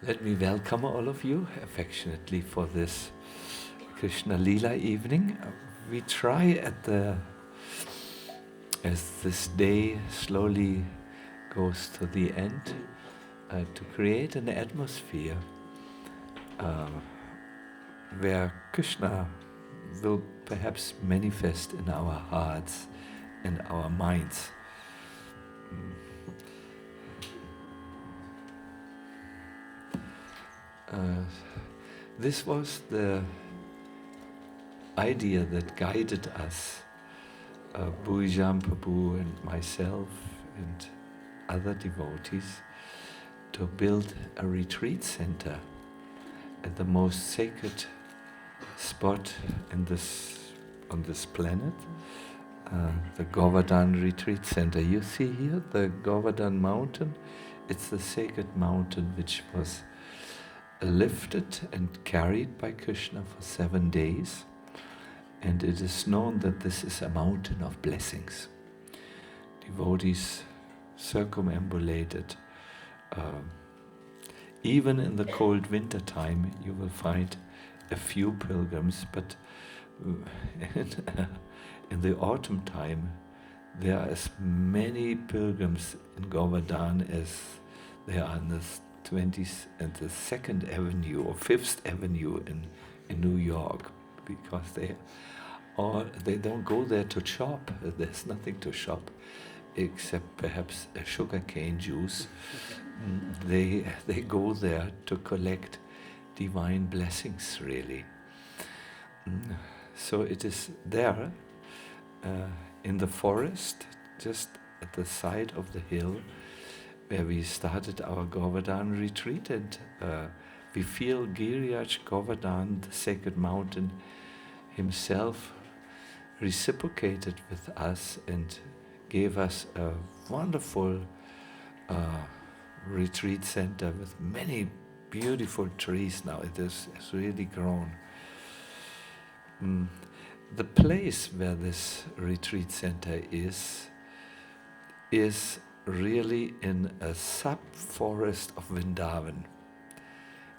Let me welcome all of you affectionately for this Krishna Lila evening. We try as this day slowly goes to the end, to create an atmosphere where Krishna will perhaps manifest in our hearts and our minds. This was the idea that guided us, Bhuijam Prabhu and myself and other devotees, to build a retreat center at the most sacred spot on this planet, the Govardhan Retreat Center. You see here the Govardhan mountain. It's the sacred mountain which was lifted and carried by Krishna for 7 days, and it is known that this is a mountain of blessings. Devotees circumambulate it. Even in the cold winter time, you will find a few pilgrims, but in the autumn time, there are as many pilgrims in Govardhan as there are in the 20th and the 2nd Avenue or 5th Avenue in New York, because they don't go there to shop. There's nothing to shop except perhaps a sugarcane juice. They go there to collect divine blessings, really. So it is there in the forest, just at the side of the hill, where we started our Govardhan retreat, and we feel Giriraj Govardhan, the sacred mountain, himself reciprocated with us and gave us a wonderful retreat center with many beautiful trees now. It's really grown. The place where this retreat center is really in a sub-forest of Vrindavan.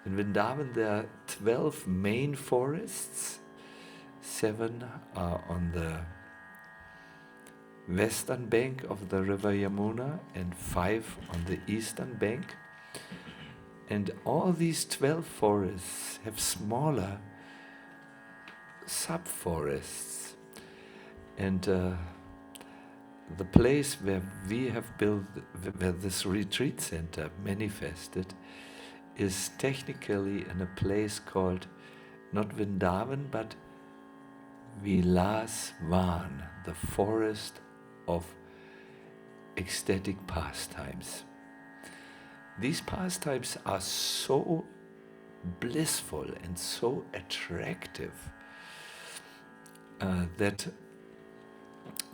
In Vrindavan there are 12 main forests. 7 are on the western bank of the river Yamuna and 5 on the eastern bank. And all these 12 forests have smaller sub-forests. And the place where we have built, where this retreat center manifested, is technically in a place called not Vrindavan but Vilasavana, the forest of ecstatic pastimes. These pastimes are so blissful and so attractive that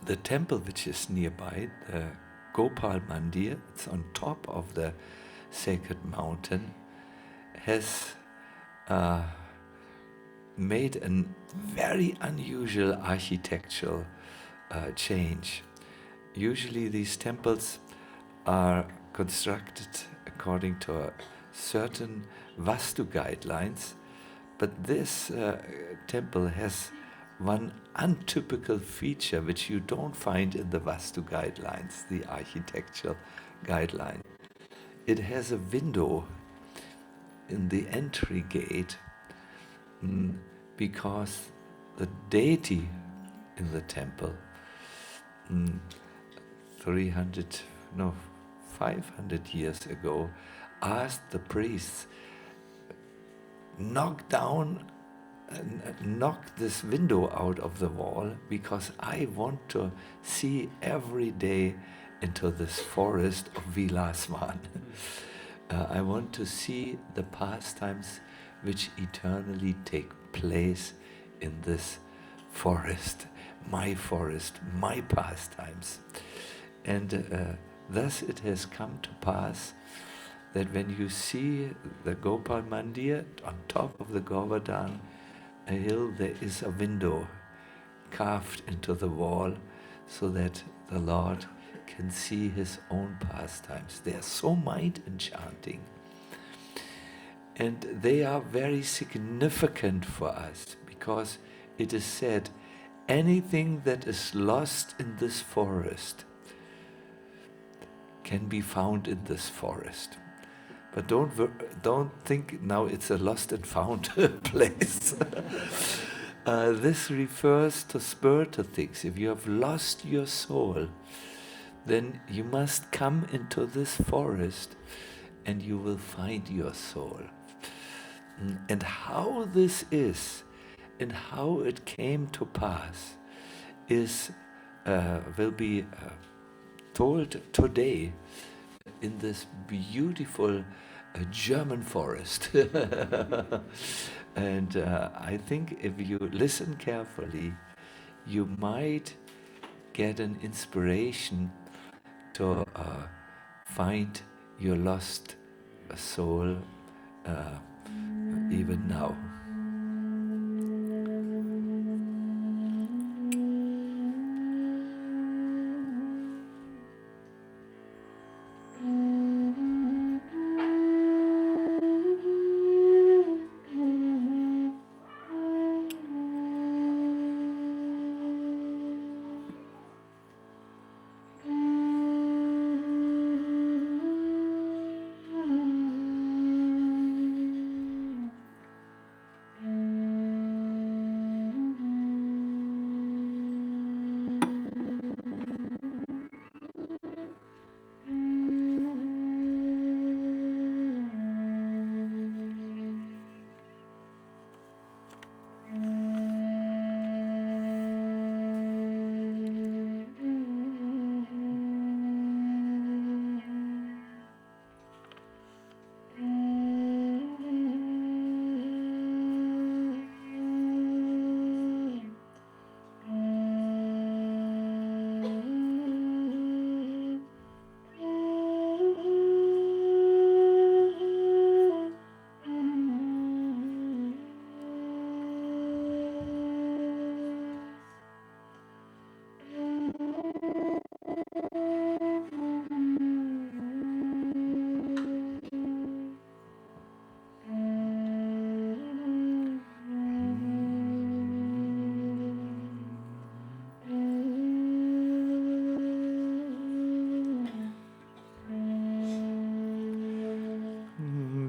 the temple which is nearby, the Gopal Mandir, it's on top of the sacred mountain, has made a very unusual architectural change. Usually these temples are constructed according to certain Vastu guidelines, but this temple has one untypical feature which you don't find in the Vastu guidelines, the architectural guideline. It has a window in the entry gate because the deity in the temple 500 years ago asked the priests, knock this window out of the wall, because I want to see every day into this forest of Vilasavana. I want to see the pastimes which eternally take place in this forest, my pastimes. And thus it has come to pass that when you see the Gopal Mandir on top of the Govardhan a hill, there is a window carved into the wall so that the Lord can see his own pastimes. They are so mind enchanting. And they are very significant for us because it is said, anything that is lost in this forest can be found in this forest. But don't think now it's a lost and found place. This refers to spiritual things. If you have lost your soul, then you must come into this forest and you will find your soul. And how this is and how it came to pass is will be told today in this beautiful German forest. And I think if you listen carefully, you might get an inspiration to find your lost soul even now.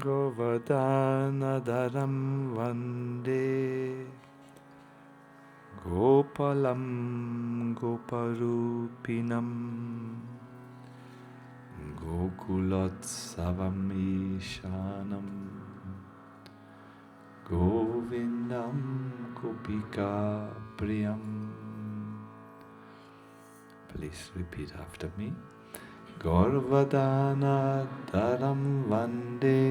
Govardhanadaram vande Gopalam Goparupinam Gokulatsavam Ishanam Govindam Gopika Priyam. Please repeat after me. Govardhanadaram vande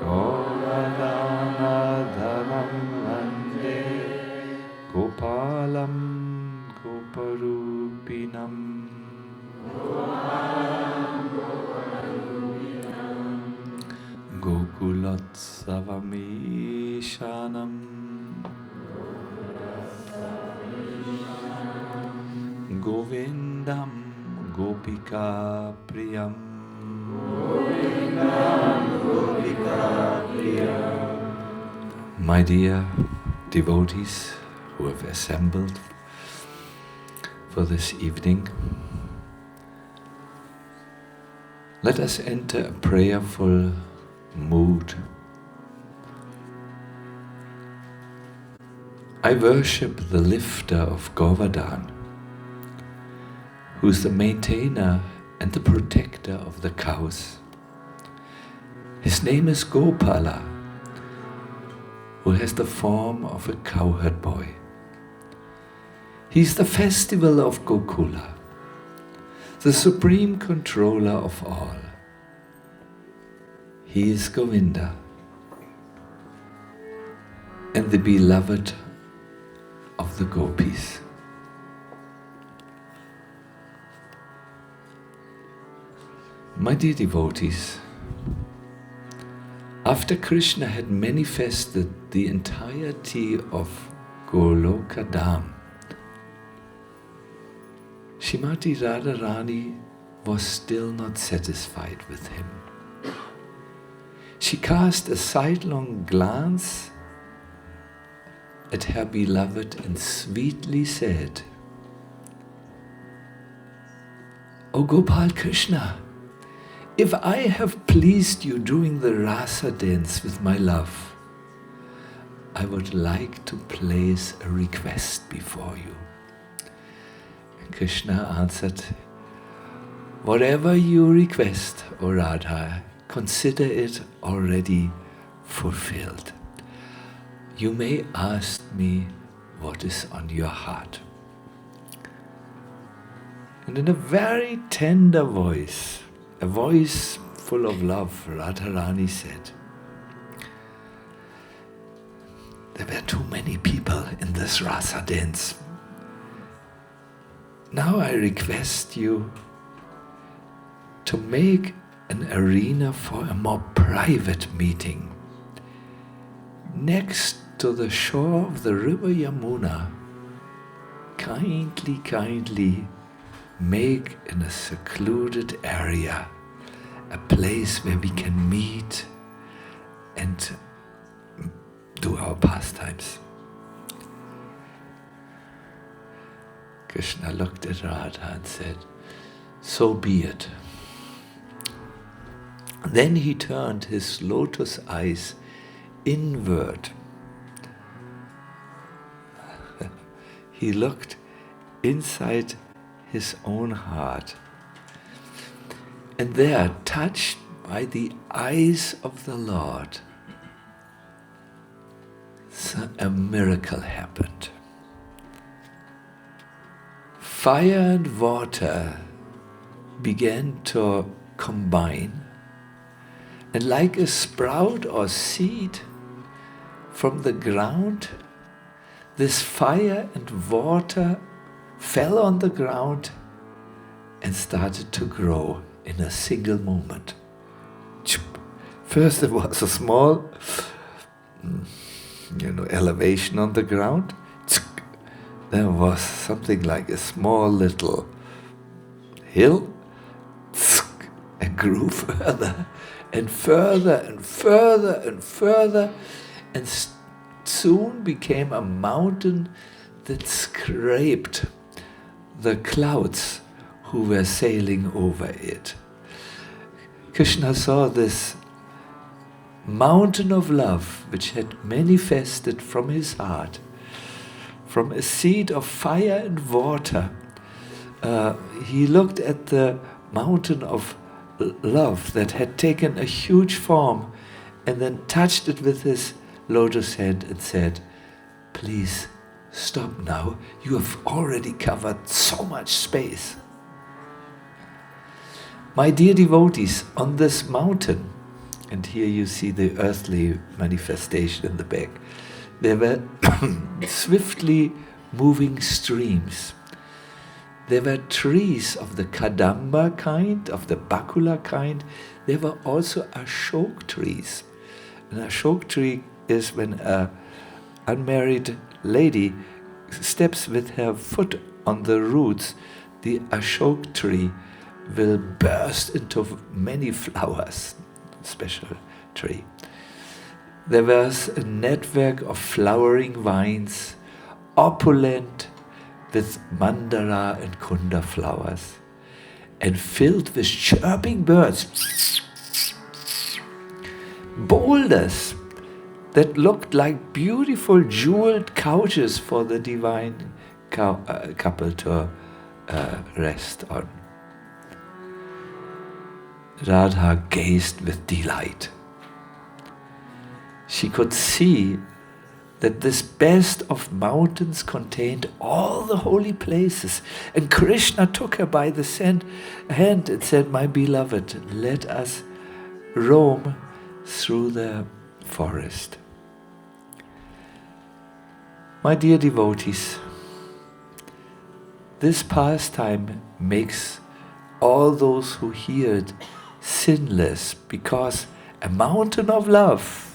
Govardhanadaram vande Gopalam Goparupinam Gokulatsavam Ishanam Govindam Gopika Priyam. My dear devotees who have assembled for this evening, let us enter a prayerful mood. I worship the lifter of Govardhan, who is the maintainer and the protector of the cows. His name is Gopala, who has the form of a cowherd boy. He is the festival of Gokula, the supreme controller of all. He is Govinda and the beloved of the gopis. My dear devotees, after Krishna had manifested the entirety of Goloka Dham, Srimati Radharani was still not satisfied with him. She cast a sidelong glance at her beloved and sweetly said, "O Gopal Krishna, if I have pleased you during the rasa dance with my love, I would like to place a request before you." And Krishna answered, "Whatever you request, O Radha, consider it already fulfilled. You may ask me what is on your heart." And in a very tender voice, a voice full of love, Radharani said, "There were too many people in this rasa dance. Now I request you to make an arena for a more private meeting next to the shore of the river Yamuna. Kindly make in a secluded area a place where we can meet and do our pastimes." Krishna looked at Radha and said, "So be it." Then he turned his lotus eyes inward. He looked inside his own heart. And there, touched by the eyes of the Lord, a miracle happened. Fire and water began to combine, and like a sprout or seed from the ground, this fire and water fell on the ground and started to grow in a single moment. First there was a small, elevation on the ground. There was something like a small little hill, and grew further and further and further and further, and soon became a mountain that scraped the clouds who were sailing over it. Krishna saw this mountain of love which had manifested from his heart, from a seed of fire and water. He looked at the mountain of love that had taken a huge form and then touched it with his lotus hand and said, "Please stop now, you have already covered so much space." My dear devotees, on this mountain, and here you see the earthly manifestation in the back, there were swiftly moving streams. There were trees of the Kadamba kind, of the Bakula kind. There were also Ashok trees. An Ashok tree is when an unmarried lady steps with her foot on the roots, the Ashok tree will burst into many flowers, special tree. There was a network of flowering vines, opulent with mandara and kunda flowers, and filled with chirping birds. Boulders that looked like beautiful jeweled couches for the divine couple to rest on. Radha gazed with delight. She could see that this best of mountains contained all the holy places. And Krishna took her by the hand and said, "My beloved, let us roam through the forest." My dear devotees, this pastime makes all those who hear it sinless, because a mountain of love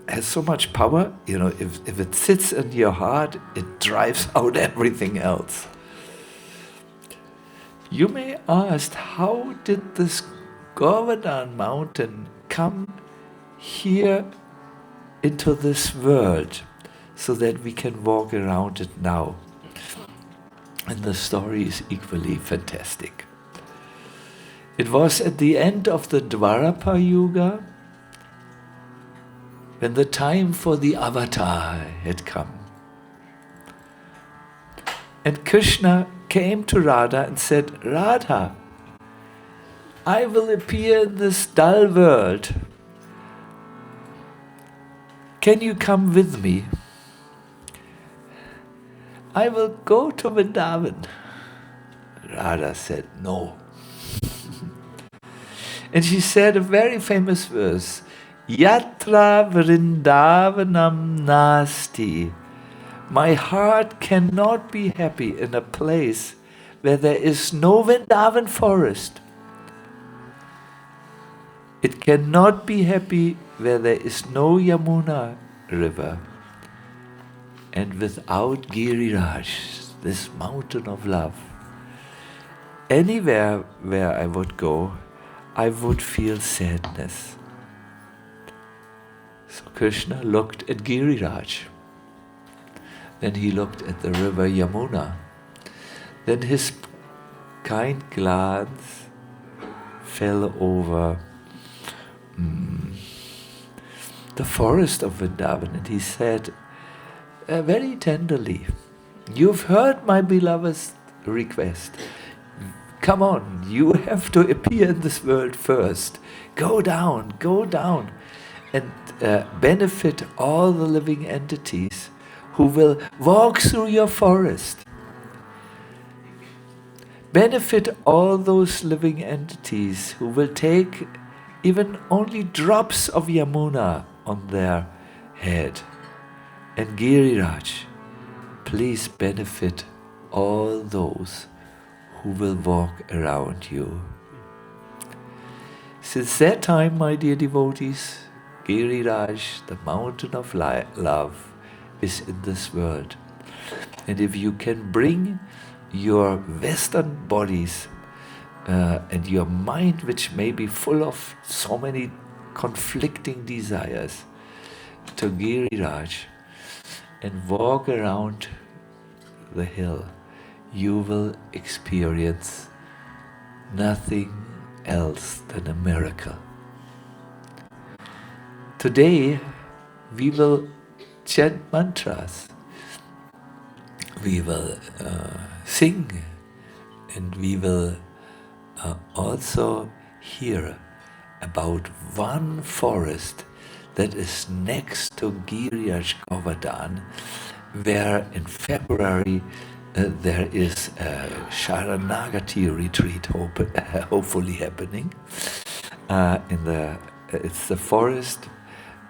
has so much power. If it sits in your heart, it drives out everything else. You may ask, how did this Govardhan mountain come here into this world so that we can walk around it now. And the story is equally fantastic. It was at the end of the Dwarapa Yuga, when the time for the avatar had come. And Krishna came to Radha and said, Radha, I will appear in this dull world. Can you come with me? I will go to Vrindavan. Radha said, no. And she said a very famous verse, Yatra Vrindavanam Nasti. My heart cannot be happy in a place where there is no Vrindavan forest. It cannot be happy where there is no Yamuna river. And without Giriraj, this mountain of love, anywhere where I would go, I would feel sadness. So Krishna looked at Giriraj. Then he looked at the river Yamuna. Then his kind glance fell over the forest of Vrindavan, and he said very tenderly, you've heard my beloved's request. Come on, you have to appear in this world first. Go down, and benefit all the living entities who will walk through your forest. Benefit all those living entities who will take even only drops of Yamuna on their head. And Giriraj, please benefit all those who will walk around you. Since that time, my dear devotees, Giriraj, the mountain of love, is in this world. And if you can bring your Western bodies and your mind, which may be full of so many conflicting desires, to Giriraj and walk around the hill, you will experience nothing else than a miracle. Today, we will chant mantras, we will sing, and we will also hear about one forest that is next to Giriraj Govardhan, where in February there is a Sharanagati retreat hopefully happening. It's the forest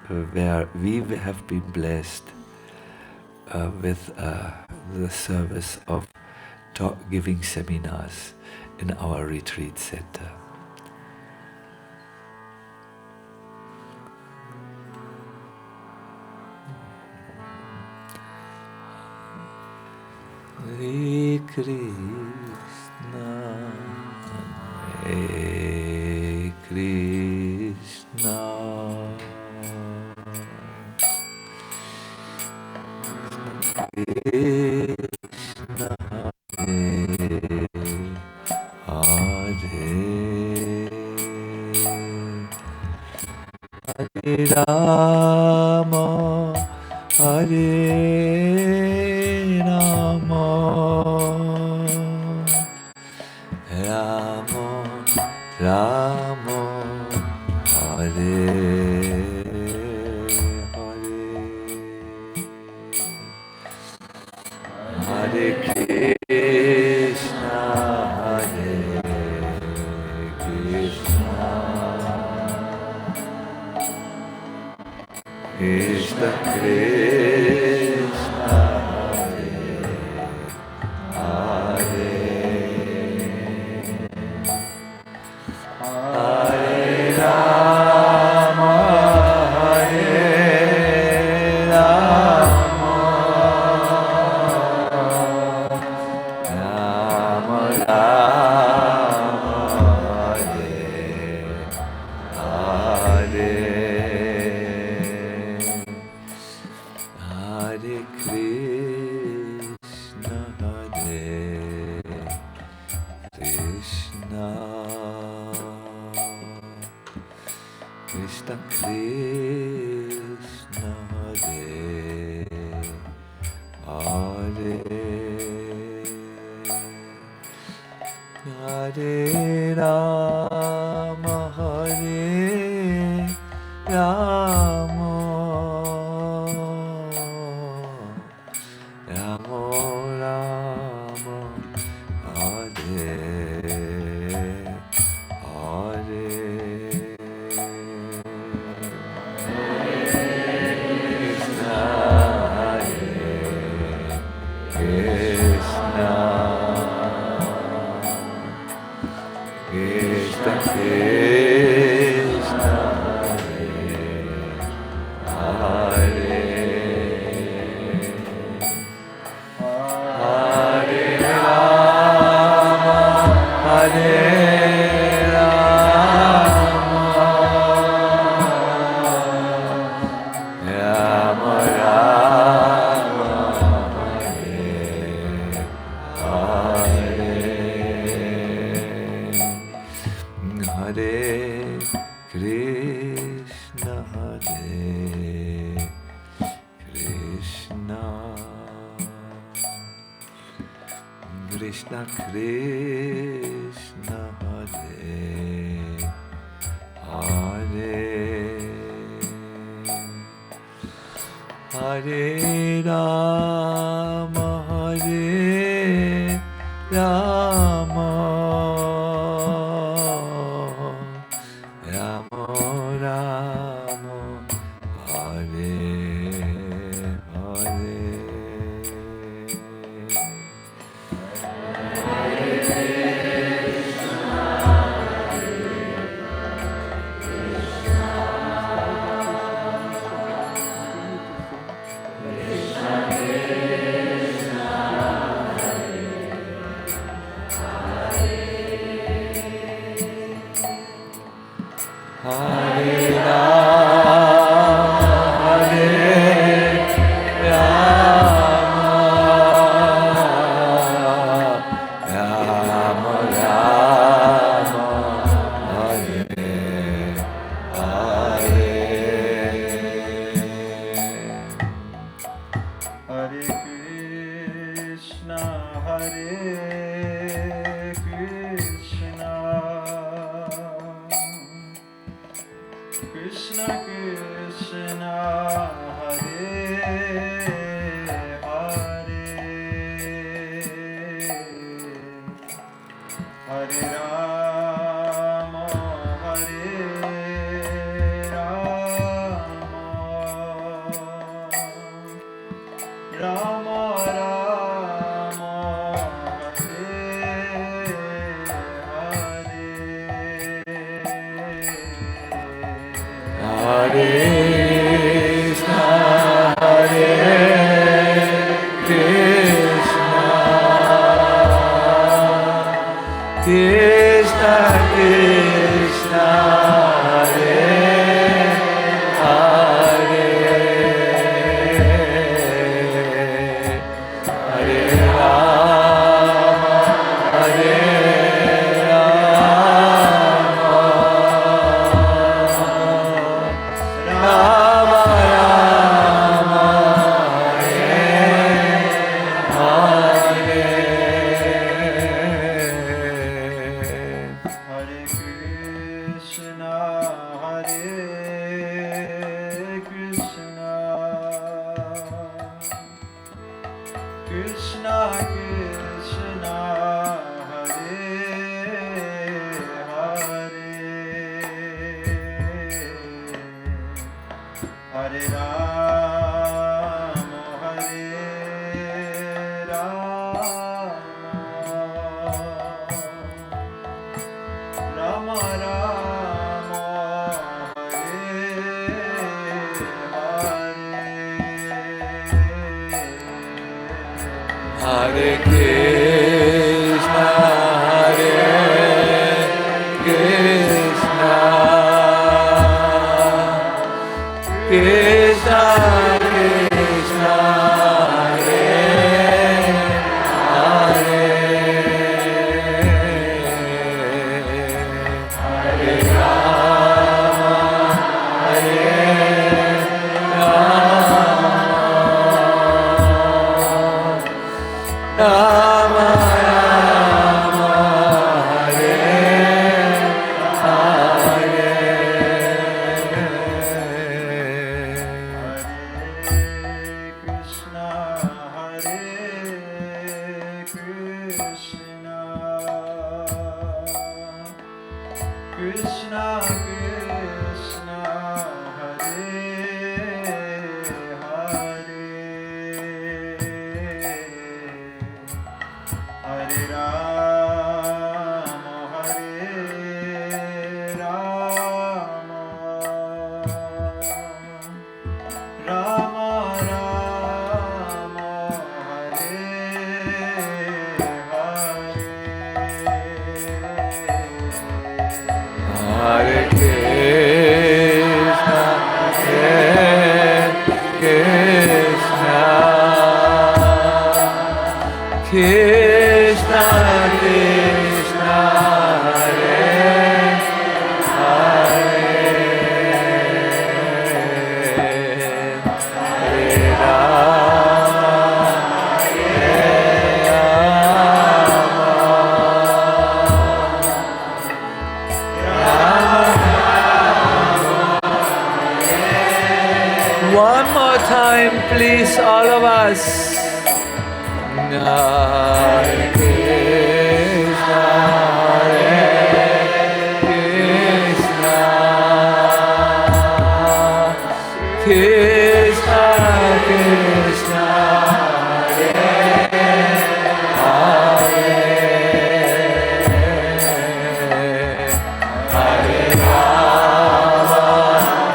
where we have been blessed with the service of giving seminars in our retreat center. Hare Krishna, Hare Krishna, Krishna, Hare Hare Rama, Hare Rama, Rama Rama, Hare Hare, Hare Krishna, Hare Krishna, Krishna Krishna, Hare Hare, Hare Rama, Hare Rama, Rama Rama, Hare Krishna Krishna Hare Hare Hare Rama Hare Rama Rama Rama Hare Hare Krishna Krishna Krishna Hare Hare Rama Hare Rama Rama Rama Hare Krishna Krishna Krishna Krishna Hare Hare Hare Rama Hare Rama Rama Rama Hare Hare Hare Rama Hare Rama Rama Rama Hare Hare Hare Krishna Hare Krishna Krishna Krishna Hare Hare Hare Rama Hare Rama Rama Rama Hare Hare Krishna Krishna Krishna Hare Hare Hare Rama Hare Rama Rama Hare Hare Krishna Hare Krishna Krishna Krishna Hare Hare Hare Rama Hare Rama Rama Rama Hare Hare Hare Krishna Hare Krishna Krishna Krishna Hare Hare Hare Rama Krishna Krishna Hare Hare Hare Rama One more time, please, all of us. Hare Krishna, Hare Krishna, Krishna Krishna, Hare Hare, Hare Rama,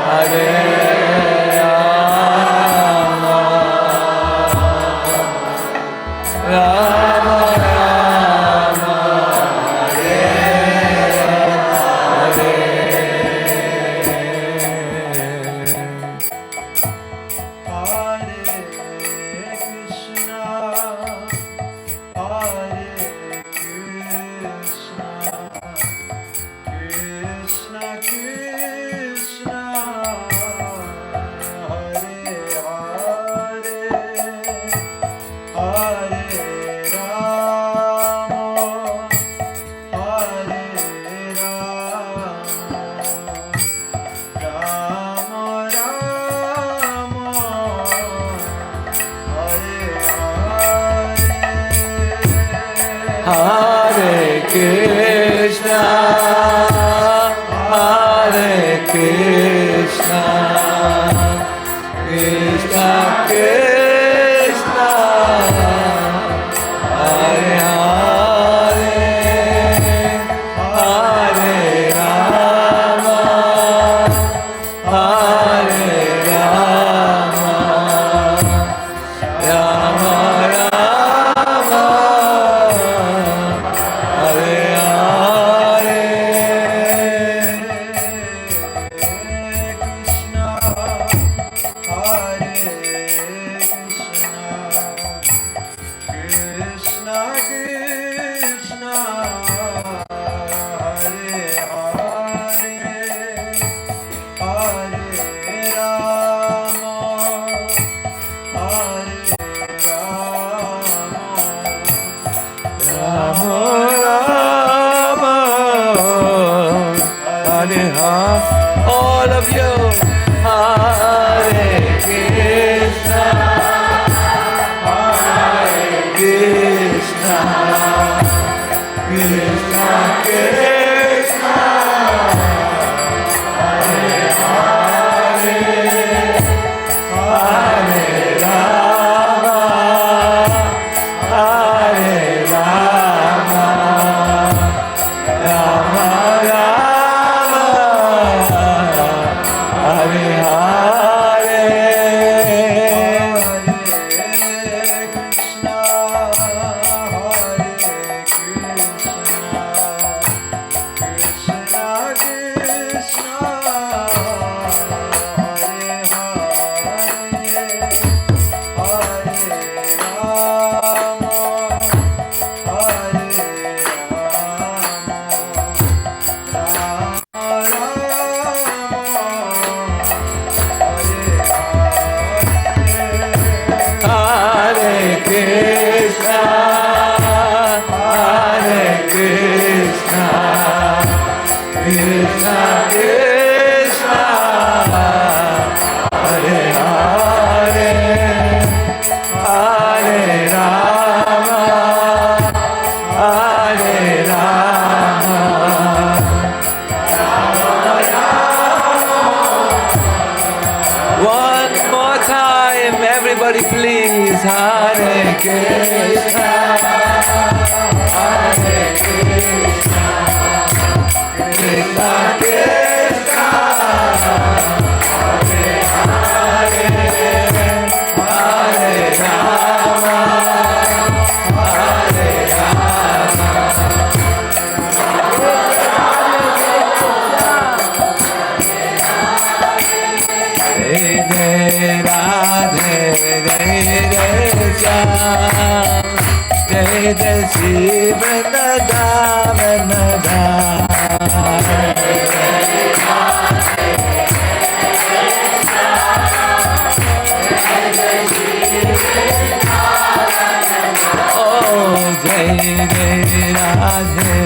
Hare Rama Rama Hare Hare Hare Krishna, Hare Krishna, Krishna Krishna, Hare Hare, Hare Rama, Hare Rama, Rama Rama. All of you, Hare Krishna, Hare Krishna, Krishna Krishna, Hare Hare, Hare Rama, Hare Rama, Rama Rama, Hare Hare, Krishna, Hare Krishna, Krishna Hare Hare, Hare Rama, Hare Rama, Rama Rama. One more time, everybody please. Hare Krishna, Hare Krishna, Krishna Krishna, Hare Hare, Hare Rama, Hare Rama, Jai Jai Shri Vrindavan Jai Jai Radhe,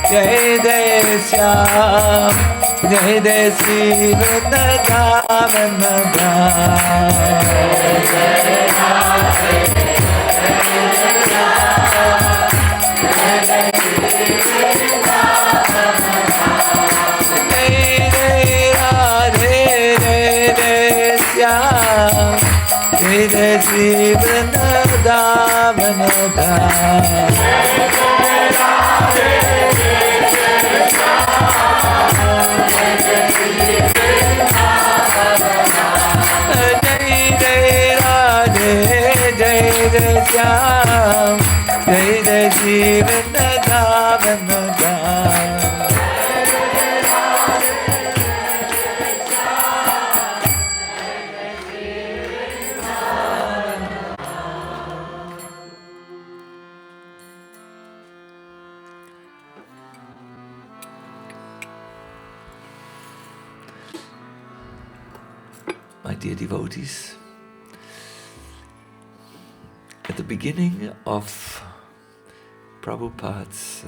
Jai Jai Shyam, Jai Jai Shri Vrindavan Jai Jai Shri Vrindavan Jai Jai Radhe, Jai Jai Shyam, Jai Jai Shri Vrindavan My dear devotees, at the beginning of Prabhupada's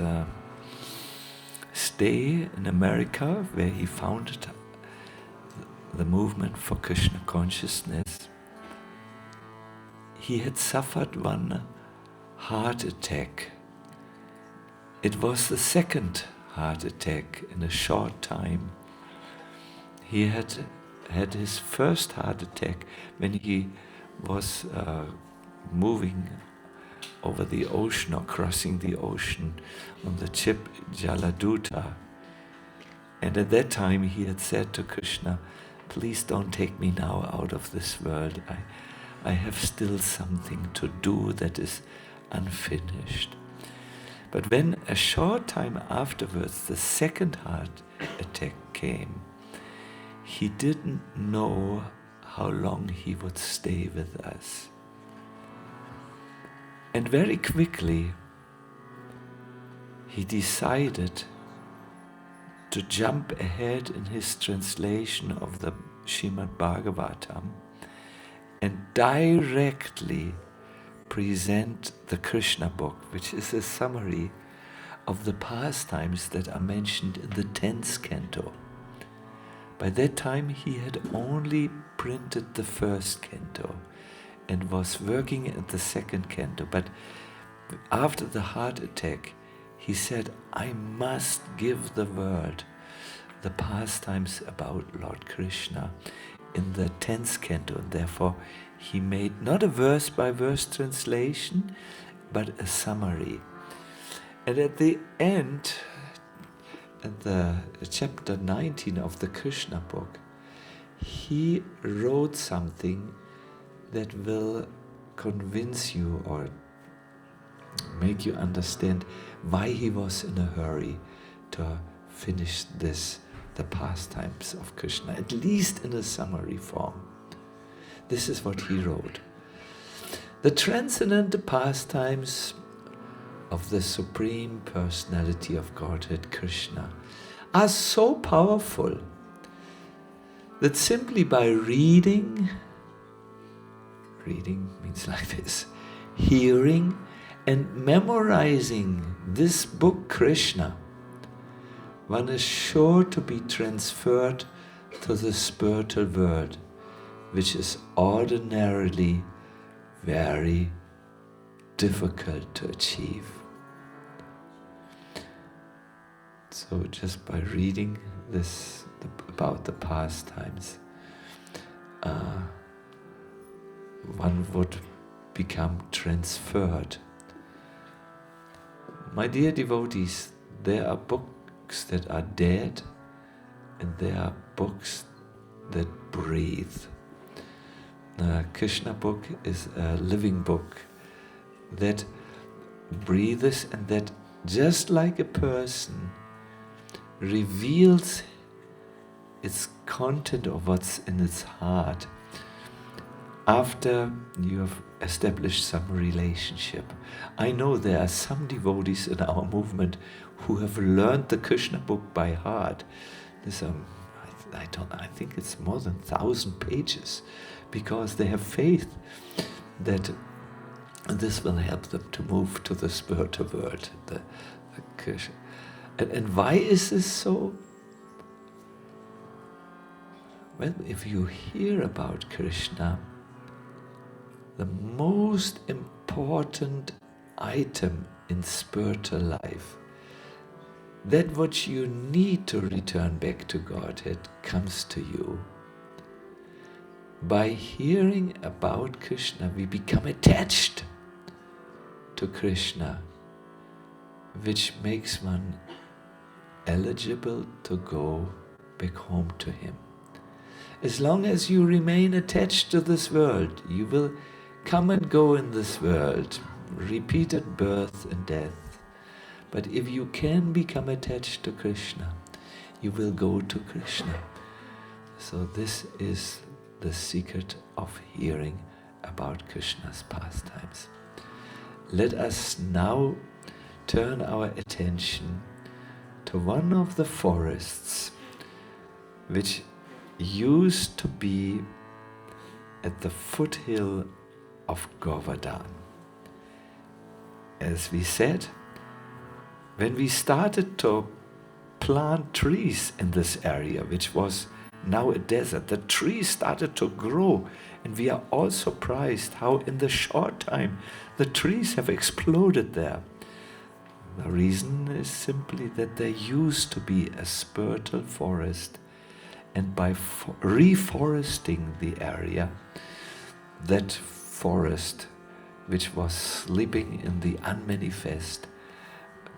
stay in America, where he founded the movement for Krishna consciousness, he had suffered one heart attack. It was the second heart attack in a short time. He had his first heart attack when he was moving over the ocean or crossing the ocean on the ship Jaladuta. And at that time he had said to Krishna, please don't take me now out of this world. I have still something to do that is unfinished. But when a short time afterwards the second heart attack came, he didn't know how long he would stay with us. And very quickly, he decided to jump ahead in his translation of the Srimad Bhagavatam and directly present the Krishna book, which is a summary of the pastimes that are mentioned in the 10th canto. By that time he had only printed the first canto and was working at the second canto. But after the heart attack, he said, I must give the world the pastimes about Lord Krishna in the 10th canto. And therefore he made not a verse-by-verse translation, but a summary. And at the end, in the chapter 19 of the Krishna book, he wrote something that will convince you or make you understand why he was in a hurry to finish the pastimes of Krishna, at least in a summary form. This is what he wrote. The transcendental pastimes of the Supreme Personality of Godhead, Krishna, are so powerful that simply by reading means like this, hearing and memorizing this book, Krishna, one is sure to be transferred to the spiritual world, which is ordinarily very difficult to achieve. So just by reading this about the pastimes, one would become transferred. My dear devotees, there are books that are dead and there are books that breathe. The Krishna book is a living book that breathes and that, just like a person, reveals its content of what's in its heart after you have established some relationship. I know there are some devotees in our movement who have learned the Krishna book by heart. There's I think it's more than 1,000 pages, because they have faith that this will help them to move to the spiritual world. The Krishna. And why is this so? Well, if you hear about Krishna, the most important item in spiritual life, that what you need to return back to Godhead, comes to you. By hearing about Krishna, we become attached to Krishna, which makes one eligible to go back home to him. As long as you remain attached to this world, you will come and go in this world, repeated birth and death. But if you can become attached to Krishna, you will go to Krishna. So this is the secret of hearing about Krishna's pastimes. Let us now turn our attention to one of the forests which used to be at the foothill of Govardhan. As we said, when we started to plant trees in this area, which was now a desert, the trees started to grow, and we are all surprised how in the short time the trees have exploded there. The reason is simply that there used to be a spiritual forest, and by reforesting the area, that forest which was sleeping in the unmanifest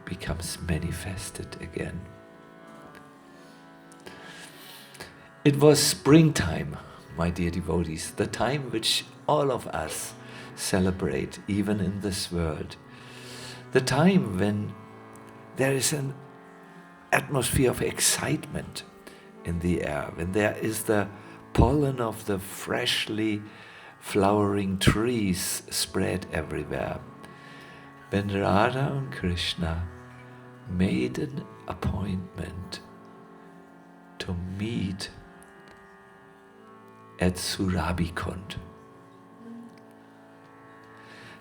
becomes manifested again. It was springtime, my dear devotees, the time which all of us celebrate, even in this world. The time when there is an atmosphere of excitement in the air, when there is the pollen of the freshly flowering trees spread everywhere. When Radha and Krishna made an appointment to meet at Surabhikund.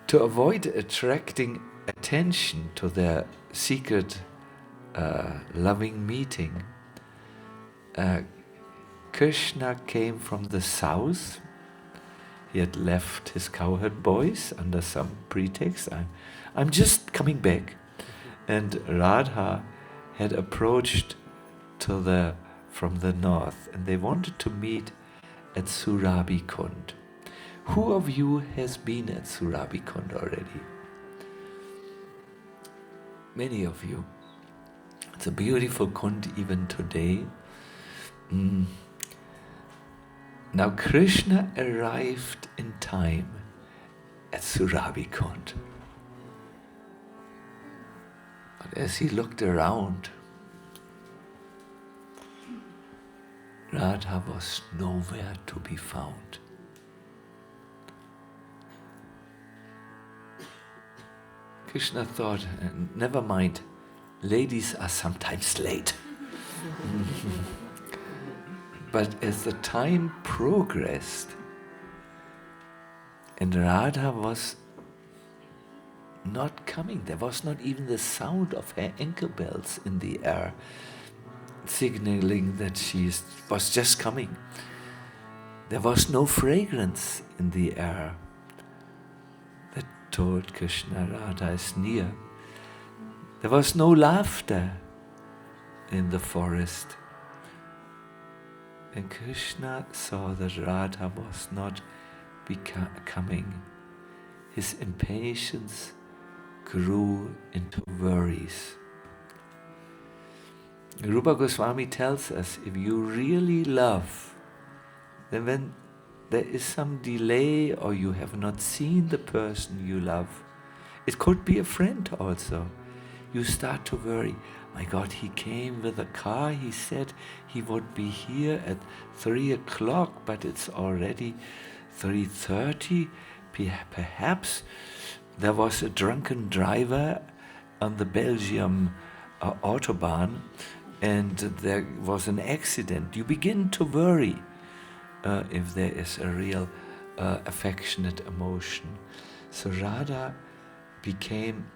To avoid attracting attention to their secret loving meeting, Krishna came from the south. He had left his cowherd boys under some pretext. I'm just coming back. And Radha had approached from the north, and they wanted to meet at Surabhikund. Who of you has been at Surabhikund already? Many of you. It's a beautiful kund even today. Now Krishna arrived in time at Surabhikund. But as he looked around, Radha was nowhere to be found. Krishna thought, never mind, ladies are sometimes late. But as the time progressed, and Radha was not coming, there was not even the sound of her ankle bells in the air, signaling that she was just coming. There was no fragrance in the air that told Krishna Radha is near. There was no laughter in the forest. And Krishna saw that Radha was not coming. His impatience grew into worries. Rupa Goswami tells us, if you really love, then when there is some delay or you have not seen the person you love, it could be a friend also, you start to worry. My God, he came with a car, he said he would be here at 3 o'clock, but it's already 3:30, perhaps, there was a drunken driver on the Belgium autobahn, and there was an accident. You begin to worry if there is a real affectionate emotion. So Radha became,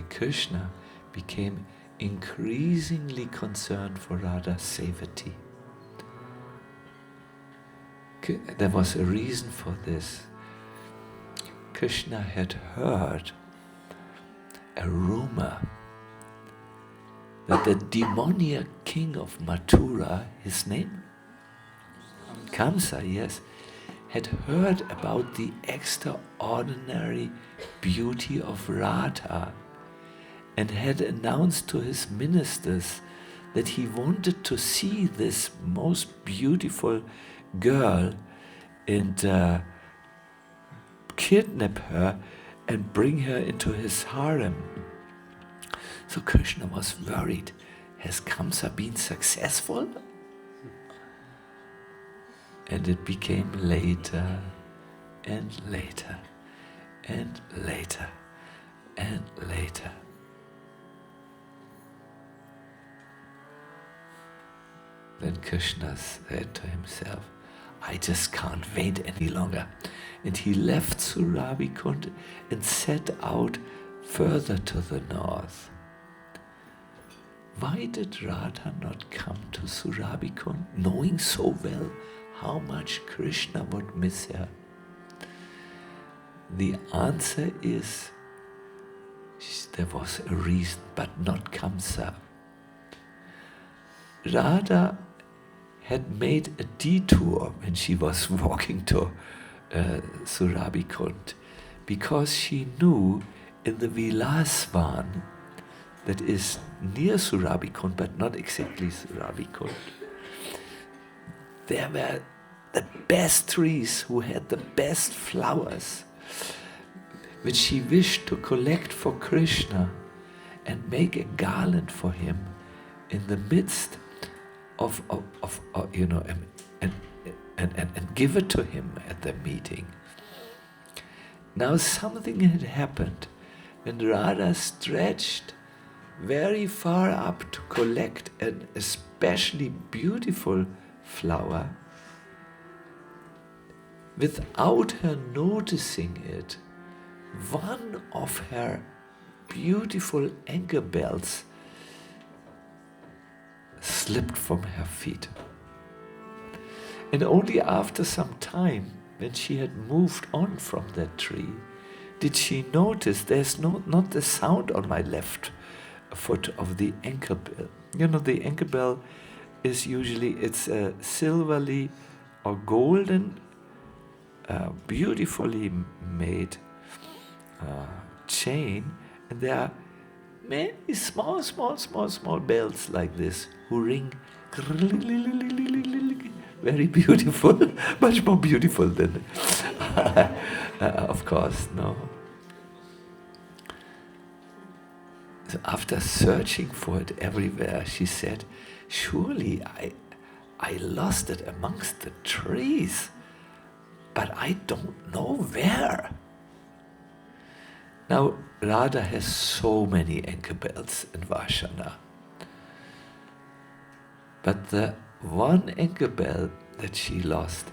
Krishna became increasingly concerned for Radha's safety. There was a reason for this. Krishna had heard a rumor that the demoniac king of Mathura, his name? Kamsa, yes, had heard about the extraordinary beauty of Radha and had announced to his ministers that he wanted to see this most beautiful girl and kidnap her and bring her into his harem. So Krishna was worried. Has Kamsa been successful? And it became later and later and later and later. Then Krishna said to himself, I just can't wait any longer. And he left Surabikund and set out further to the north. Why did Radha not come to Surabikund, knowing so well how much Krishna would miss her? The answer is, there was a reason, but not Kamsa. Radha had made a detour when she was walking to Surabikund, because she knew in the Vilasavana, that is near Surabikund, but not exactly Surabikund, there were the best trees who had the best flowers, which she wished to collect for Krishna and make a garland for him in the midst of and give it to him at the meeting. Now something had happened when Radha stretched very far up to collect an especially beautiful flower. Without her noticing it, one of her beautiful ankle bells slipped from her feet. And only after some time, when she had moved on from that tree, did she notice there's not the sound on my left foot of the ankle bell. You know, the ankle bell is usually, it's a silverly or golden, beautifully made chain, and there are many small bells like this who ring very beautiful, much more beautiful than of course, no. So after searching for it everywhere, she said, surely I lost it amongst the trees, but I don't know where. Now, Radha has so many ankle bells in Vashana. But the one ankle bell that she lost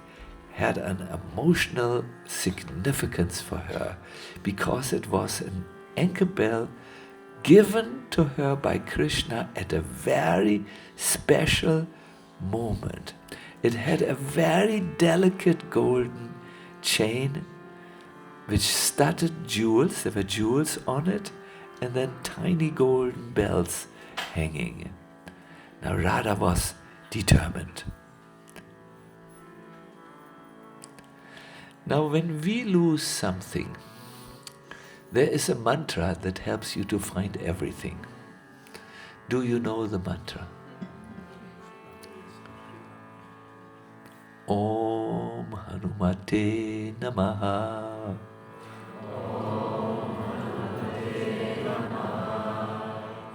had an emotional significance for her, because it was an ankle bell given to her by Krishna at a very special moment. It had a very delicate golden chain which studded jewels. There were jewels on it, and then tiny golden bells hanging. Now Radha was determined. Now when we lose something, there is a mantra that helps you to find everything. Do you know the mantra? Om Hanumate Namaha.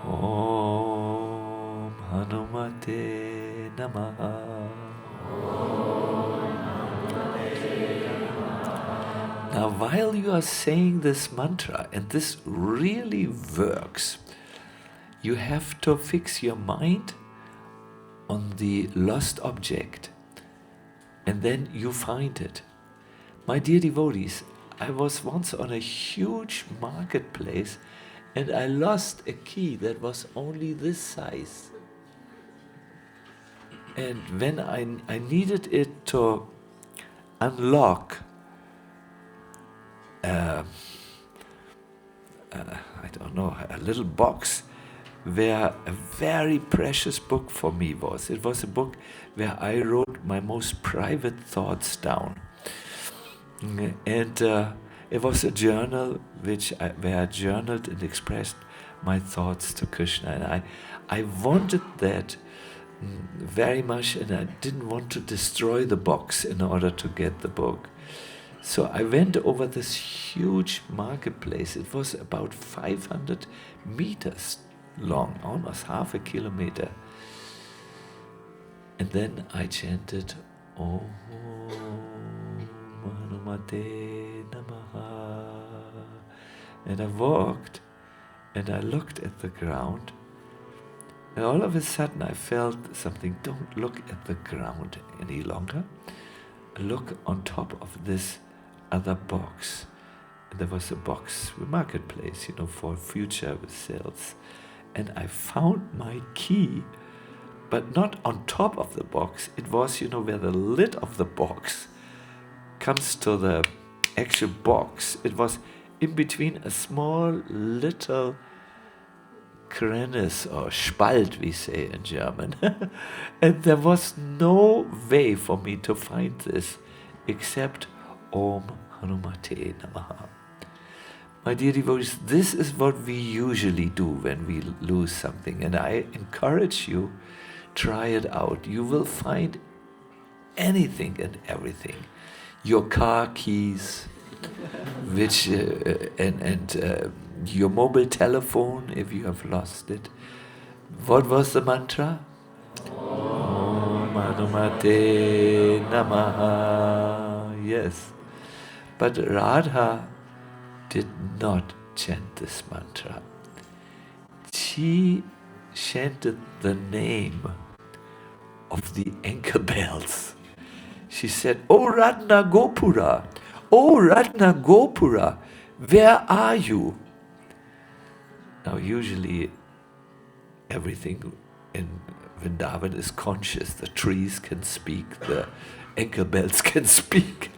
Om Hanumate Namaha. Now, while you are saying this mantra, and this really works, you have to fix your mind on the lost object, and then you find it. My dear devotees, I was once on a huge marketplace and I lost a key that was only this size. And when I needed it to unlock I don't know, a little box where a very precious book for me was. It was a book where I wrote my most private thoughts down. And it was a journal where I journaled and expressed my thoughts to Krishna. And I wanted that very much, and I didn't want to destroy the box in order to get the book. So I went over this huge marketplace. It was about 500 meters long, almost half a kilometer. And then I chanted, Om Hanumate Namaha. And I walked and I looked at the ground. And all of a sudden I felt something. Don't look at the ground any longer. Look on top of this other box. And there was a box, a marketplace, for future sales. And I found my key, but not on top of the box. It was, where the lid of the box comes to the actual box. It was in between a small little Krennis or Spalt, we say in German. And there was no way for me to find this except Om Hanumate Namaha. My dear devotees, this is what we usually do when we lose something, and I encourage you, try it out. You will find anything and everything. Your car keys, which and your mobile telephone if you have lost it. What was the mantra? Om Hanumate Namaha. Yes. But Radha did not chant this mantra. She chanted the name of the ankle bells. She said, "Oh Ratna Gopura, oh Ratna Gopura, where are you?" Now usually everything in Vrindavan is conscious. The trees can speak, the ankle bells can speak.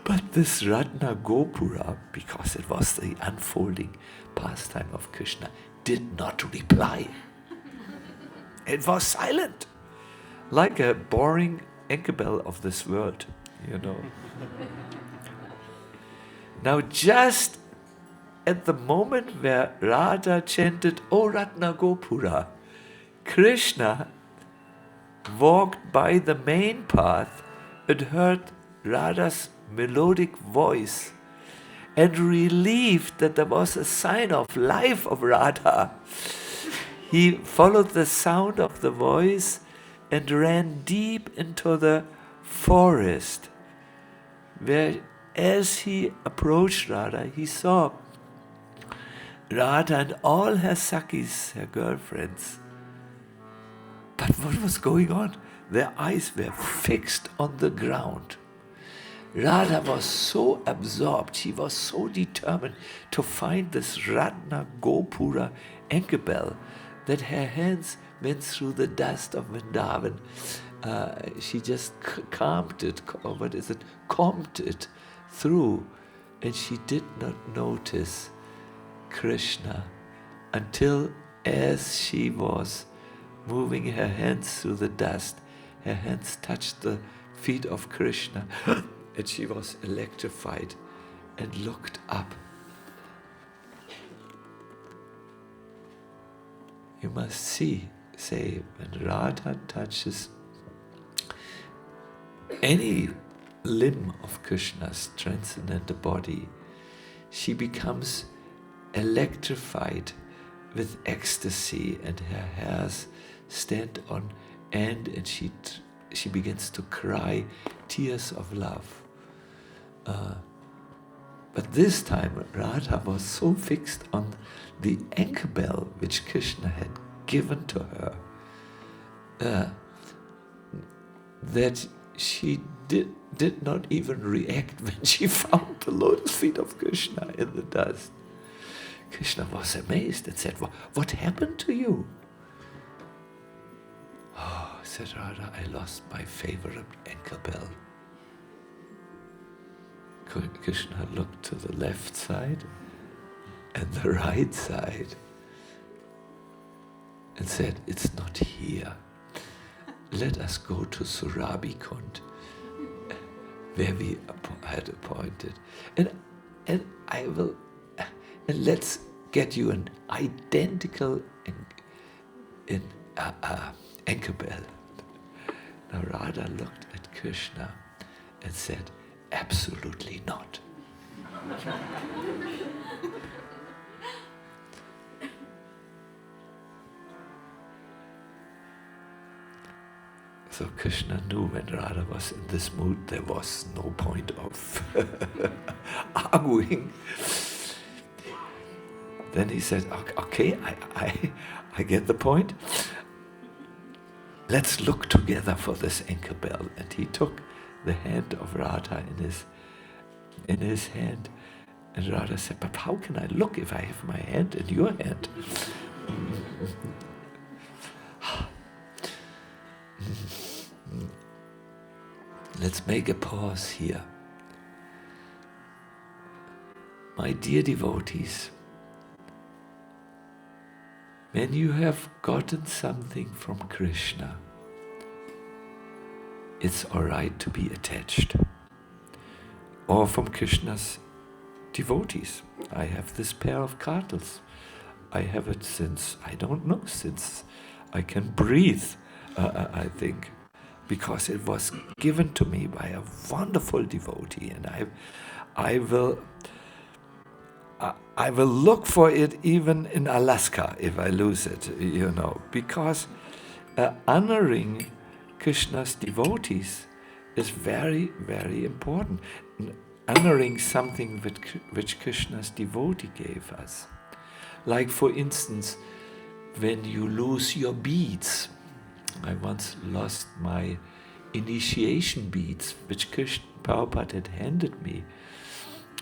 But this Ratna Gopura, because it was the unfolding pastime of Krishna, did not reply. It was silent, like a boring ankle bell of this world, Now just at the moment where Radha chanted, "O Ratna Gopura," Krishna walked by the main path and heard Radha's melodic voice, and relieved that there was a sign of life of Radha, he followed the sound of the voice and ran deep into the forest, where as he approached Radha, he saw Radha and all her Sakis, her girlfriends. But what was going on? Their eyes were fixed on the ground. Radha was so absorbed, she was so determined to find this Ratna Gopura ankle bell that her hands went through the dust of Vrindavan. She just combed it through, and she did not notice Krishna until as she was moving her hands through the dust, her hands touched the feet of Krishna, and she was electrified and looked up. You must say, when Radha touches any limb of Krishna's transcendental body, she becomes electrified with ecstasy, and her hairs stand on end, and she begins to cry tears of love. But this time Radha was so fixed on the ankle bell which Krishna had given to her that she did not even react when she found the lotus feet of Krishna in the dust. Krishna was amazed and said, "What happened to you?" "Oh," said Radha, "I lost my favorite ankle bell." Krishna looked to the left side and the right side and said, "It's not here. Let us go to Surabikund, where we had appointed, and let's get you an identical ankle bell." Now Radha looked at Krishna and said, "Absolutely not." So Krishna knew when Radha was in this mood, there was no point of arguing. Then he said, "Okay, I get the point. Let's look together for this ankle bell." And he took the hand of Radha in his hand. And Radha said, "But how can I look if I have my hand in your hand?" Let's make a pause here. My dear devotees, when you have gotten something from Krishna, it's all right to be attached. Or from Krishna's devotees. I have this pair of cartels. I have it since I can breathe, I think, because it was given to me by a wonderful devotee, and I will look for it even in Alaska if I lose it, because honoring Krishna's devotees is very, very important. Honoring something which Krishna's devotee gave us. Like, for instance, when you lose your beads. I once lost my initiation beads, which Prabhupada had handed me.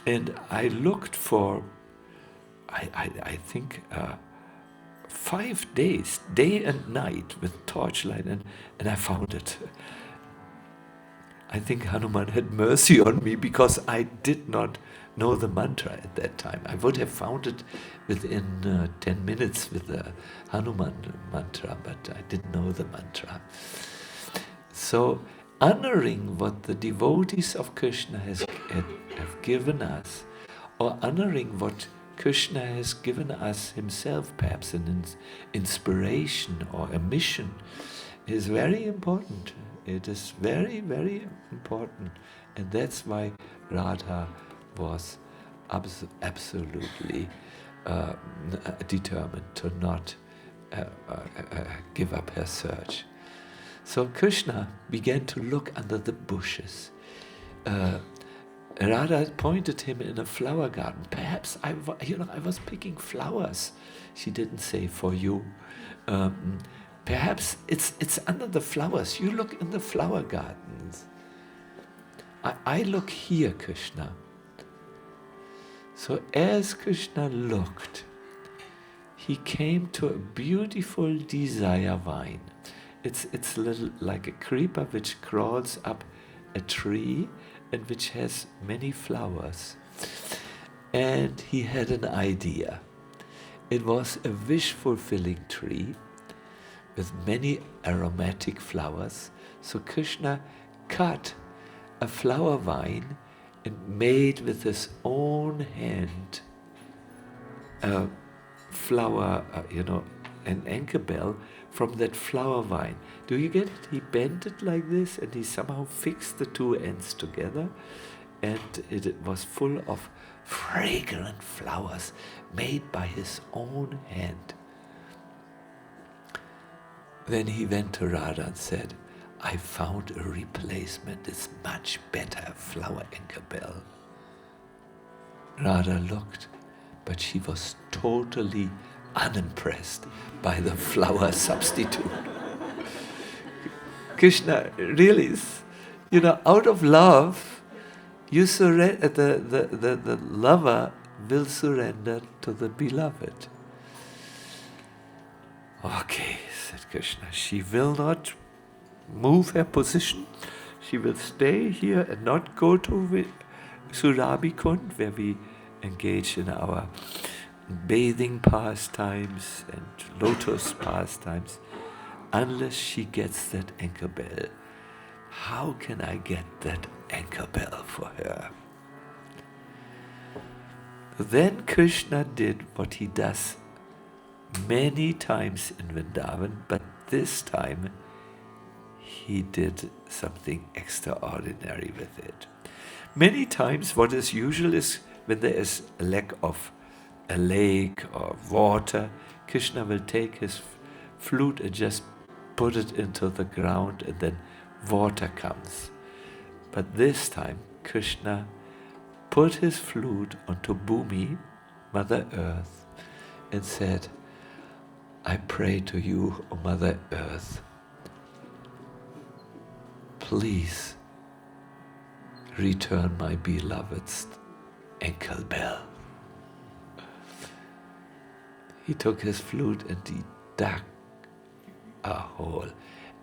And I looked for, I think, 5 days, day and night, with torchlight, and I found it. I think Hanuman had mercy on me because I did not know the mantra at that time. I would have found it within 10 minutes with the Hanuman mantra, but I didn't know the mantra. So honoring what the devotees of Krishna have given us, or honoring what Krishna has given us himself, perhaps an inspiration or a mission, is very important. It is very, very important. And that's why Radha was absolutely determined to not give up her search. So Krishna began to look under the bushes. Radha pointed him in a flower garden. Perhaps I was picking flowers. She didn't say for you. Perhaps it's under the flowers. You look in the flower gardens. I look here, Krishna. So as Krishna looked, he came to a beautiful desire vine. It's a little like a creeper which crawls up a tree and which has many flowers. And he had an idea. It was a wish-fulfilling tree with many aromatic flowers. So Krishna cut a flower vine and made with his own hand a flower, an ankle bell from that flower vine. Do you get it? He bent it like this and he somehow fixed the two ends together, and it was full of fragrant flowers made by his own hand. Then he went to Radha and said, "I found a replacement, it's much better, flower ankle bell." Radha looked, but she was totally unimpressed by the flower substitute. Krishna really is, out of love, you surrender, the lover will surrender to the beloved. Okay, said Krishna, she will not move her position. She will stay here and not go to Surabhi Kund, where we engage in our bathing pastimes and lotus pastimes, unless she gets that ankle bell. How can I get that ankle bell for her? Then Krishna did what he does many times in Vrindavan, but this time he did something extraordinary with it. Many times what is usual is when there is a lack of a lake or water, Krishna will take his flute and just put it into the ground and then water comes. But this time Krishna put his flute onto Bhumi, Mother Earth, and said, I pray to you, O Mother Earth, please return my beloved's ankle bell. He took his flute and he dug a hole.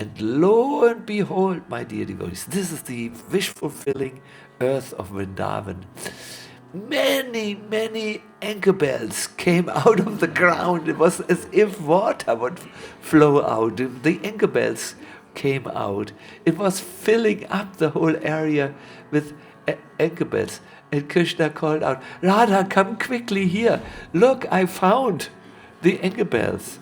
And lo and behold, my dear devotees, this is the wish-fulfilling earth of Vrindavan. Many, many ankle bells came out of the ground. It was as if water would flow out. The ankle bells came out. It was filling up the whole area with ankle bells. And Krishna called out, Radha, come quickly here. Look, I found the ankle bells.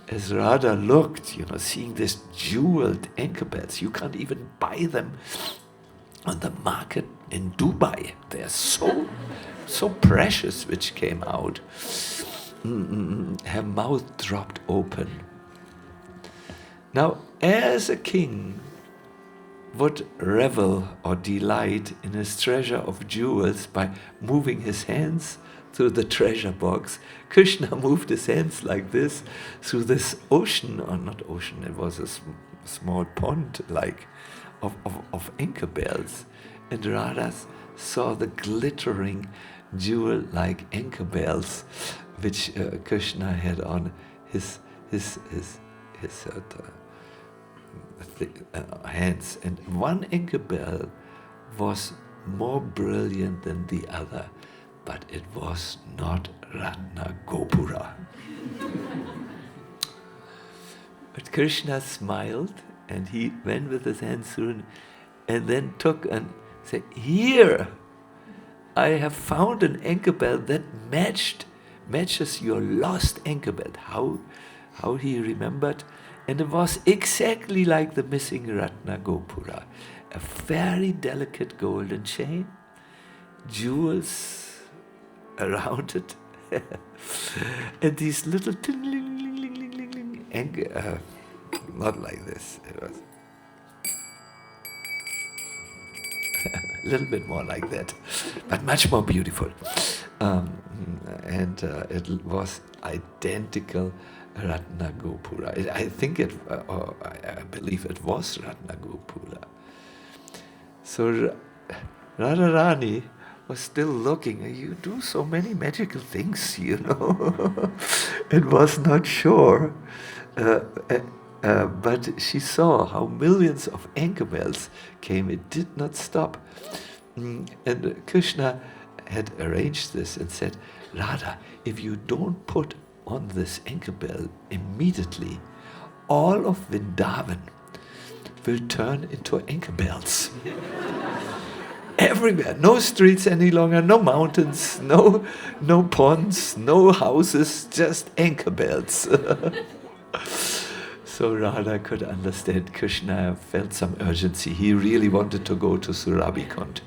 As Radha looked, seeing these jeweled ankle bells, you can't even buy them on the market in Dubai. They're so precious, which came out. Her mouth dropped open. Now, as a king would revel or delight in his treasure of jewels by moving his hands through the treasure box, Krishna moved his hands like this through this ocean, or not ocean, it was a small pond like of ankle bells. And Radha saw the glittering jewel-like ankle bells which Krishna had on his hands. And one ankle bell was more brilliant than the other, but it was not Ratna Gopura. But Krishna smiled and he went with his hands through and then took and said, here, I have found an ankle bell that matches your lost ankle bell. How he remembered. And it was exactly like the missing Ratna Gopura. A very delicate golden chain, jewels around it, and these little not like this, it was a little bit more like that, but much more beautiful. And it was identical Ratna Gopura. I think I believe it was Ratna Gopura. So Radharani was still looking. You do so many magical things, and was not sure. But she saw how millions of ankle bells came. It did not stop. And Krishna had arranged this and said, Radha, if you don't put on this ankle bell immediately, all of Vrindavan will turn into ankle bells. Everywhere, no streets any longer, no mountains, no ponds, no houses, just ankle bells. So Radha could understand. Krishna felt some urgency. He really wanted to go to Surabhi Kund.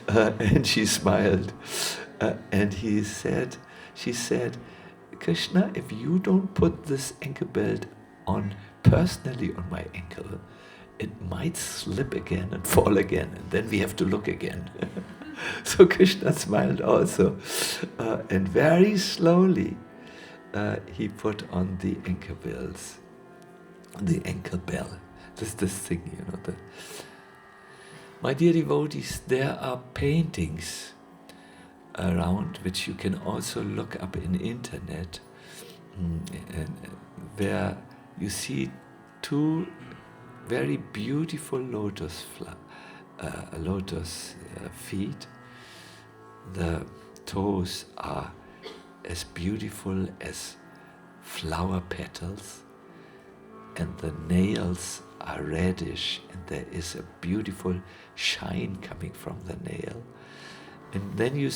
And she smiled. And she said, Krishna, if you don't put this ankle belt on personally on my ankle, it might slip again and fall again, and then we have to look again. So Krishna smiled also. And very slowly he put on the ankle bells, the ankle bell. This thing, My dear devotees, there are paintings around which you can also look up in internet, where you see two very beautiful lotus feet. The toes are as beautiful as flower petals, and the nails are reddish, and there is a beautiful shine coming from the nail. And then you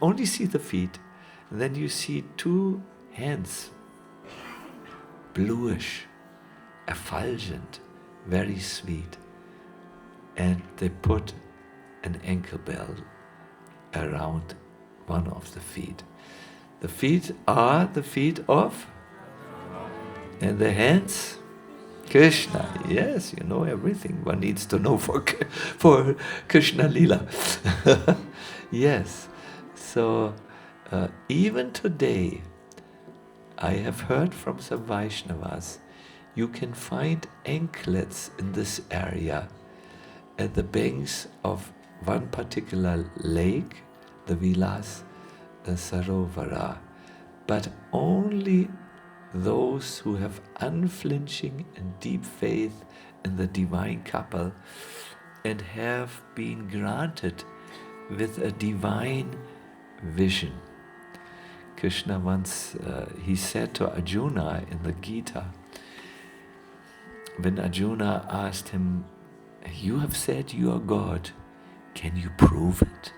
only see the feet, and then you see two hands, bluish, effulgent, very sweet, and they put an ankle bell around one of the feet. The feet are the feet of, and the hands, Krishna. Yes, you know everything one needs to know for Krishna Lila. Yes, so even today, I have heard from some Vaishnavas, you can find anklets in this area at the banks of one particular lake, the Vilasavana, but only those who have unflinching and deep faith in the divine couple and have been granted with a divine vision. Krishna once, he said to Arjuna in the Gita, when Arjuna asked him, you have said you are God, can you prove it?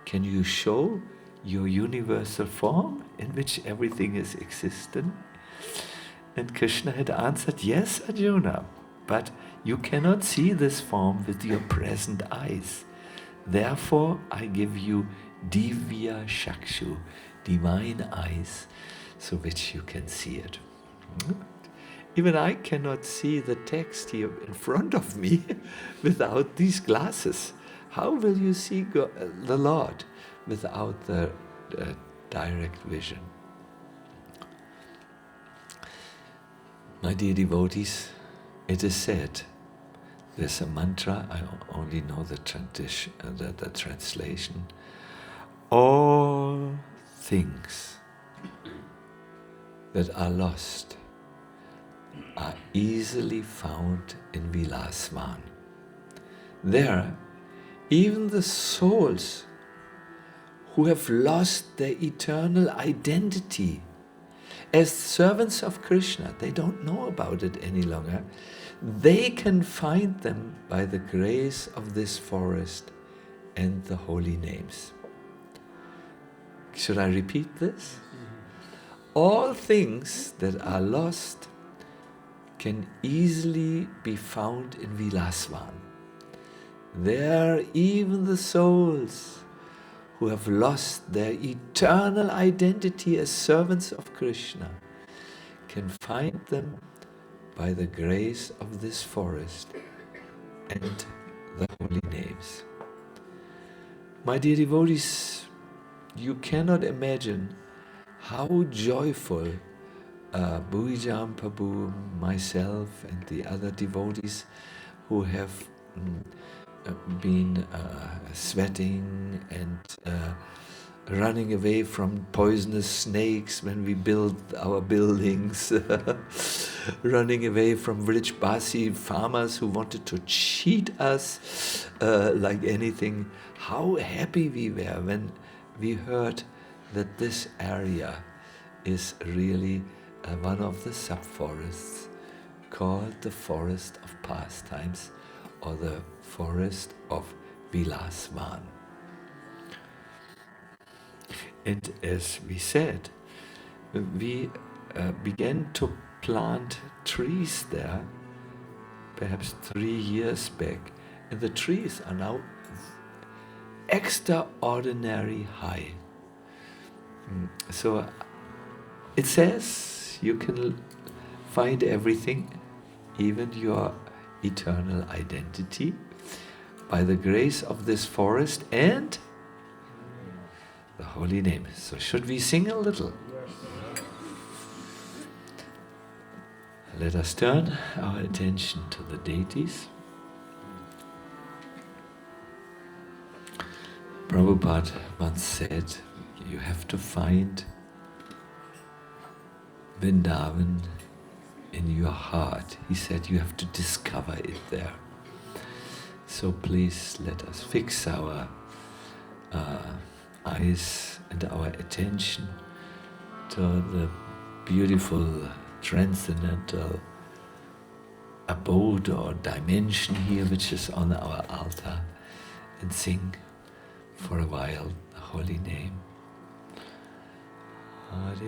Can you show your universal form in which everything is existent? And Krishna had answered, yes, Arjuna, but you cannot see this form with your present eyes. Therefore, I give you Divya Shakshu, divine eyes, so which you can see it. Even I cannot see the text here in front of me without these glasses. How will you see the Lord without the direct vision? My dear devotees, it is said, there's a mantra, I only know the translation. All things that are lost are easily found in Vilasavana. There, even the souls who have lost their eternal identity as servants of Krishna, they don't know about it any longer, they can find them by the grace of this forest and the holy names. Should I repeat this? All things that are lost can easily be found in Vilasavana. There, even the souls who have lost their eternal identity as servants of Krishna can find them by the grace of this forest and the holy names. My dear devotees, you cannot imagine how joyful Bhujam Prabhu, myself and the other devotees who have been sweating and running away from poisonous snakes when we build our buildings, running away from rich Basi farmers who wanted to cheat us like anything. How happy we were when we heard that this area is really one of the subforests called the Forest of Pastimes or the Forest of Vilasavana. And as we said, we began to plant trees there perhaps 3 years back, and the trees are now extraordinary high. So it says you can find everything, even your eternal identity, by the grace of this forest and the holy name. So should we sing a little? Let us turn our attention to the deities. Prabhupada once said, you have to find Vrindavan in your heart. He said you have to discover it there. So please let us fix our eyes and our attention to the beautiful transcendental abode or dimension here which is on our altar, and sing for a while the holy name. Hare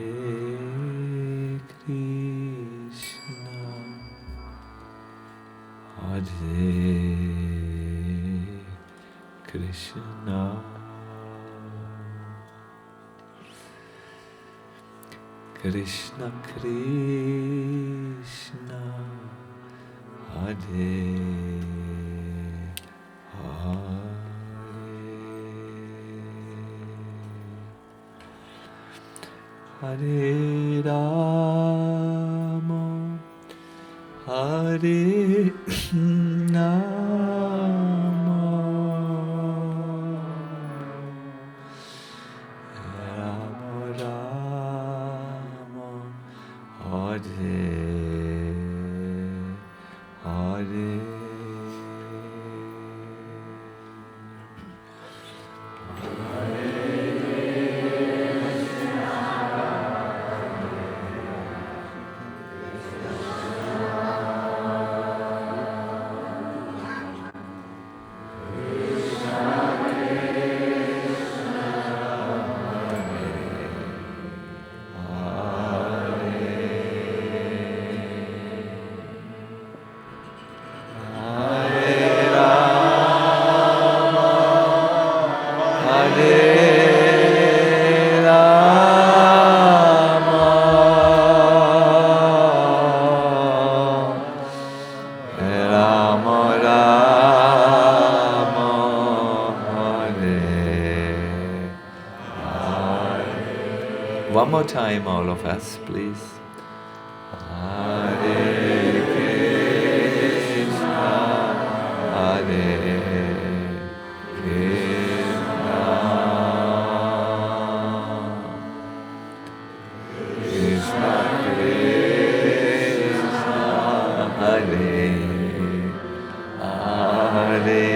Krishna, Hare Krishna, Krishna Krishna, Hare Hare, Hare Rama, Hare Rama, Rama Rama, Hare Hare. One more time, all of us, please. Hare Krishna, Hare Krishna, Krishna Krishna, Hare Hare.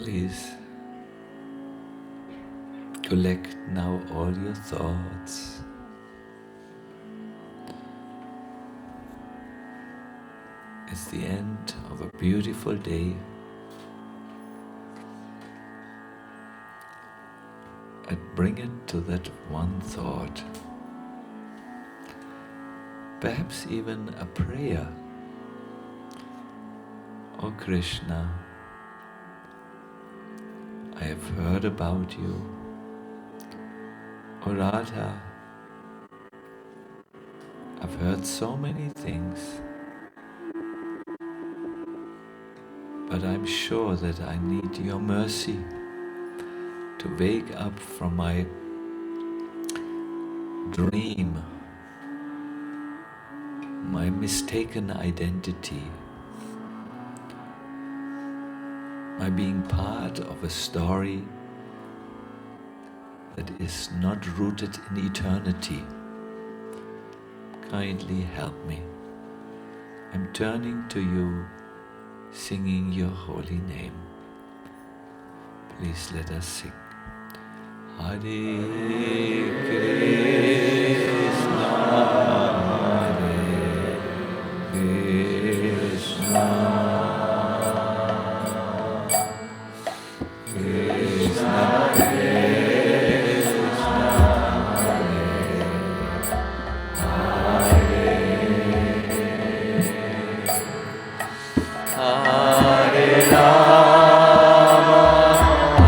Please collect now all your thoughts. It's the end of a beautiful day. And bring it to that one thought. Perhaps even a prayer. Oh Krishna, I have heard about you. Oh Radha, I've heard so many things, but I'm sure that I need your mercy to wake up from my dream, my mistaken identity, my being part of a story that is not rooted in eternity. Kindly help me. I'm turning to you, singing your holy name. Please let us sing. Hare Krishna, Hare Krishna, Krishna Krishna, Hare Rama,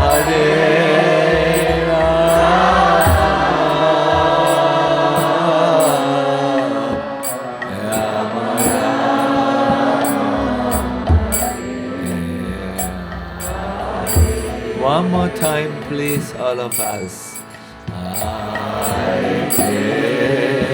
Hare one more time, please, all of us. Hare Krishna,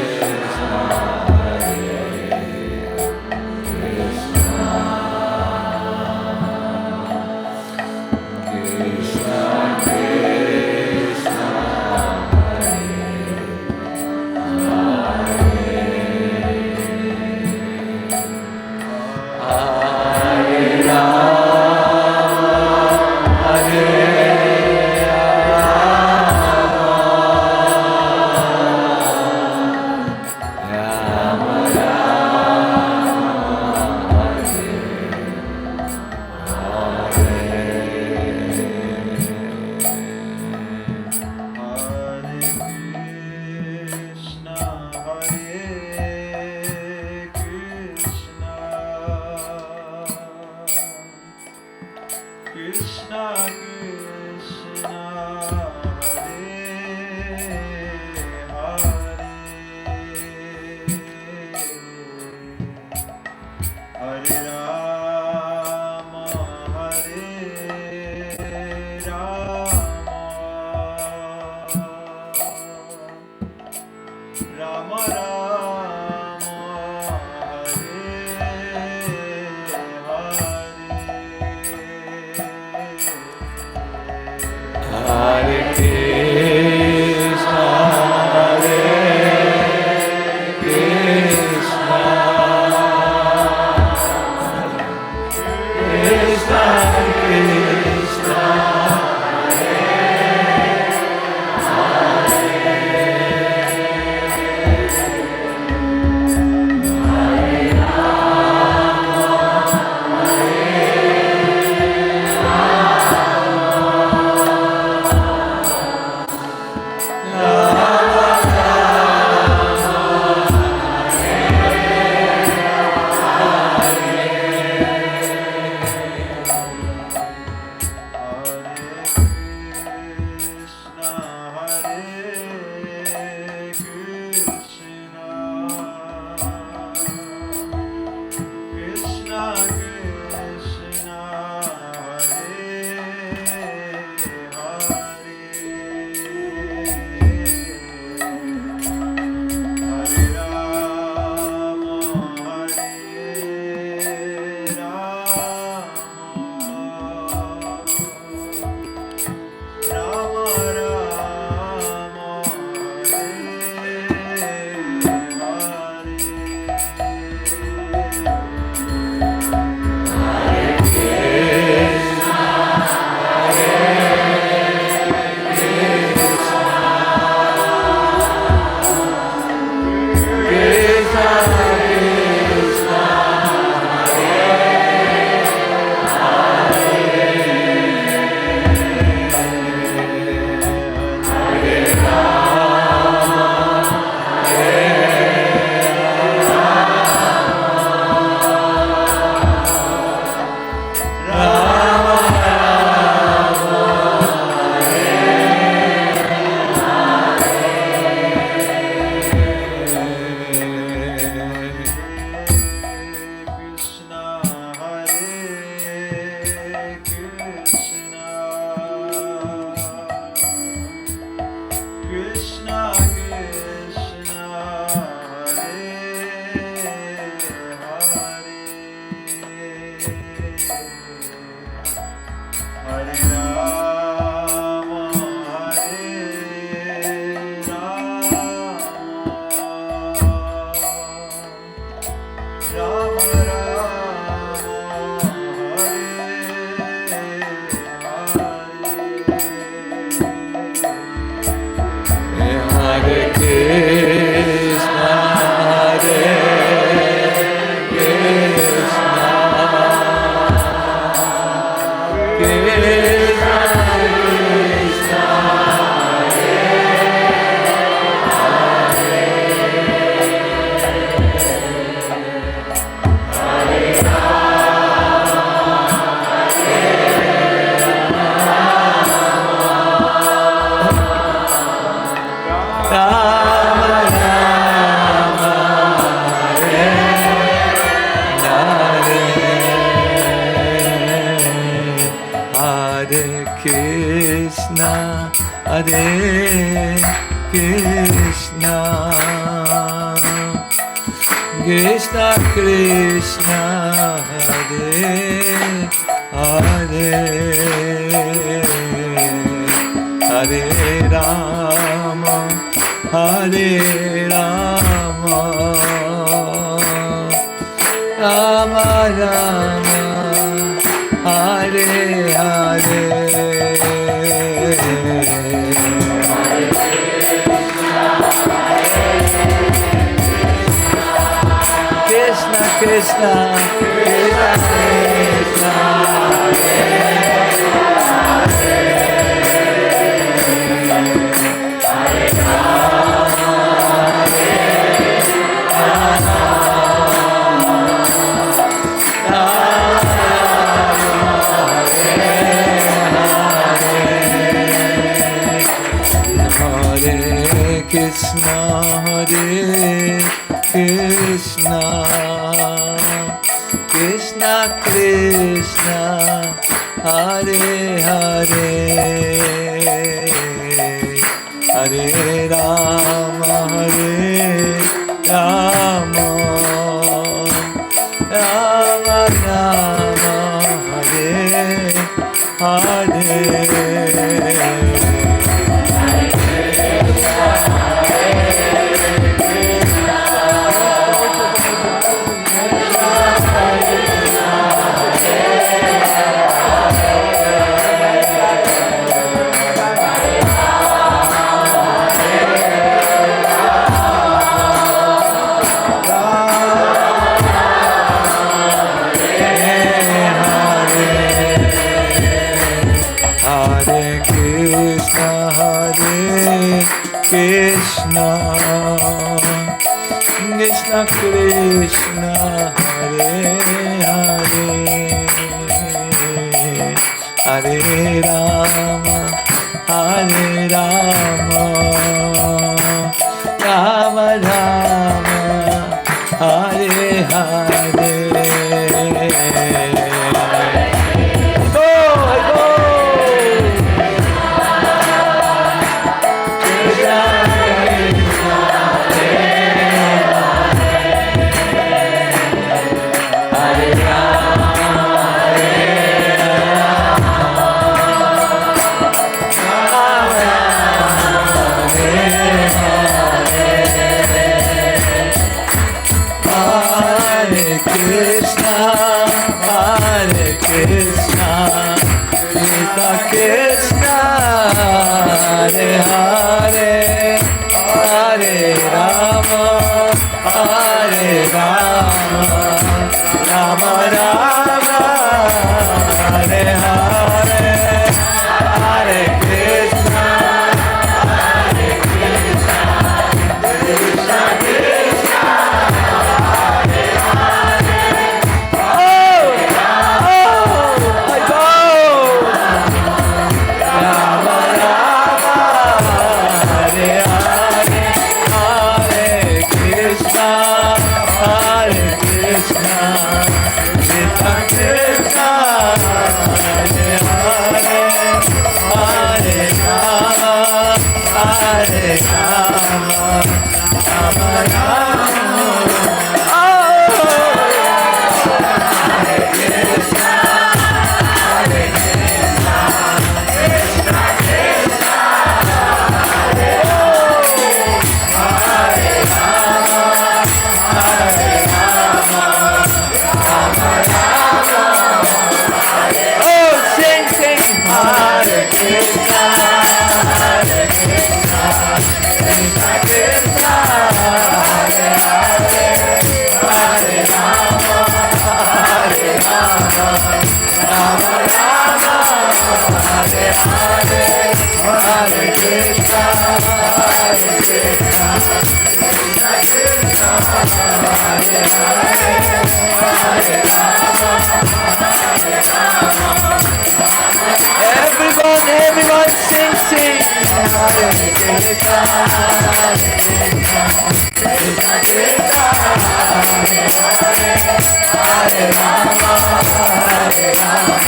Hare Krishna, Krishna Krishna, Hare Rama, Hare Hare Everyone sing. Hare Krishna, Krishna Krishna, Hare Hare, Hare Rama, Hare Rama,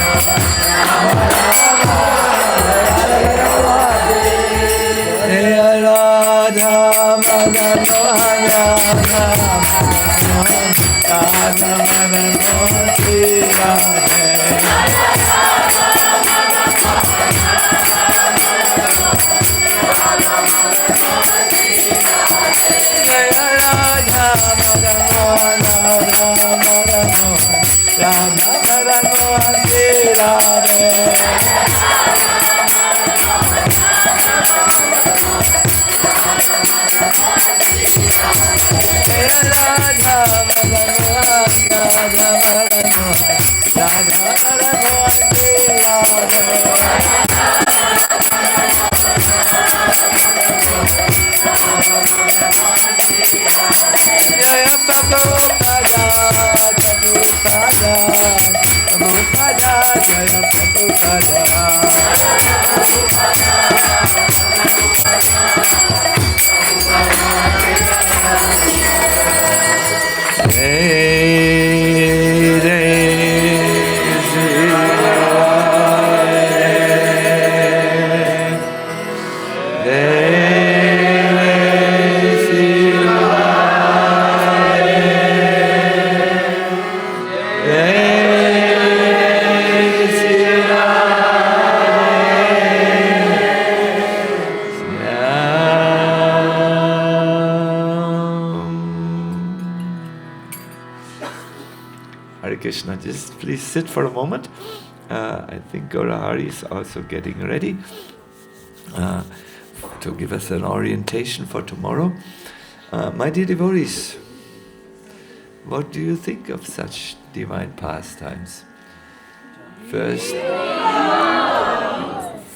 Rama Rama, Hare Hare. Jaya Radha Madan Mohan, Radha Madan Mohan, Shri Radhe. Krishna, just please sit for a moment. I think Gaurahari is also getting ready to give us an orientation for tomorrow. My dear devotees, what do you think of such divine pastimes?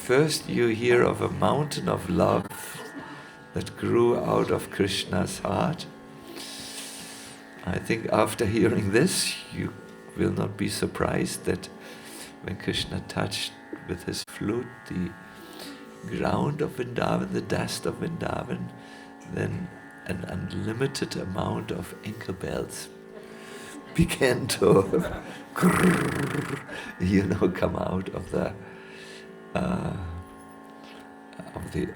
First you hear of a mountain of love that grew out of Krishna's heart. I think after hearing this, you will not be surprised that when Krishna touched with his flute the ground of Vrindavan, the dust of Vrindavan, then an unlimited amount of ankle bells began to come out of the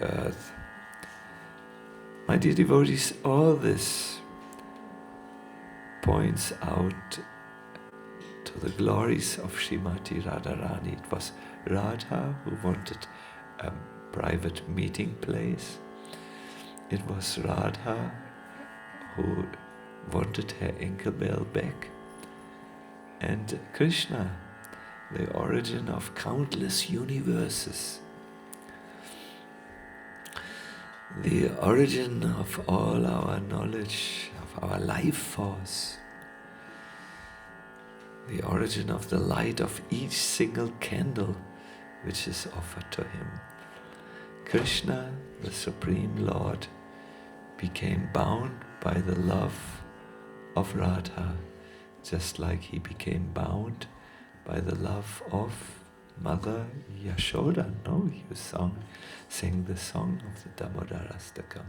earth. My dear devotees, all this points out to the glories of Srimati Radharani. It was Radha who wanted a private meeting place. It was Radha who wanted her ankle bell back. And Krishna, the origin of countless universes, the origin of all our knowledge, of our life force, the origin of the light of each single candle which is offered to him. Krishna, the Supreme Lord, became bound by the love of Radha, just like he became bound by the love of Mother Yashoda. No, he sang the song of the Damodarastakam.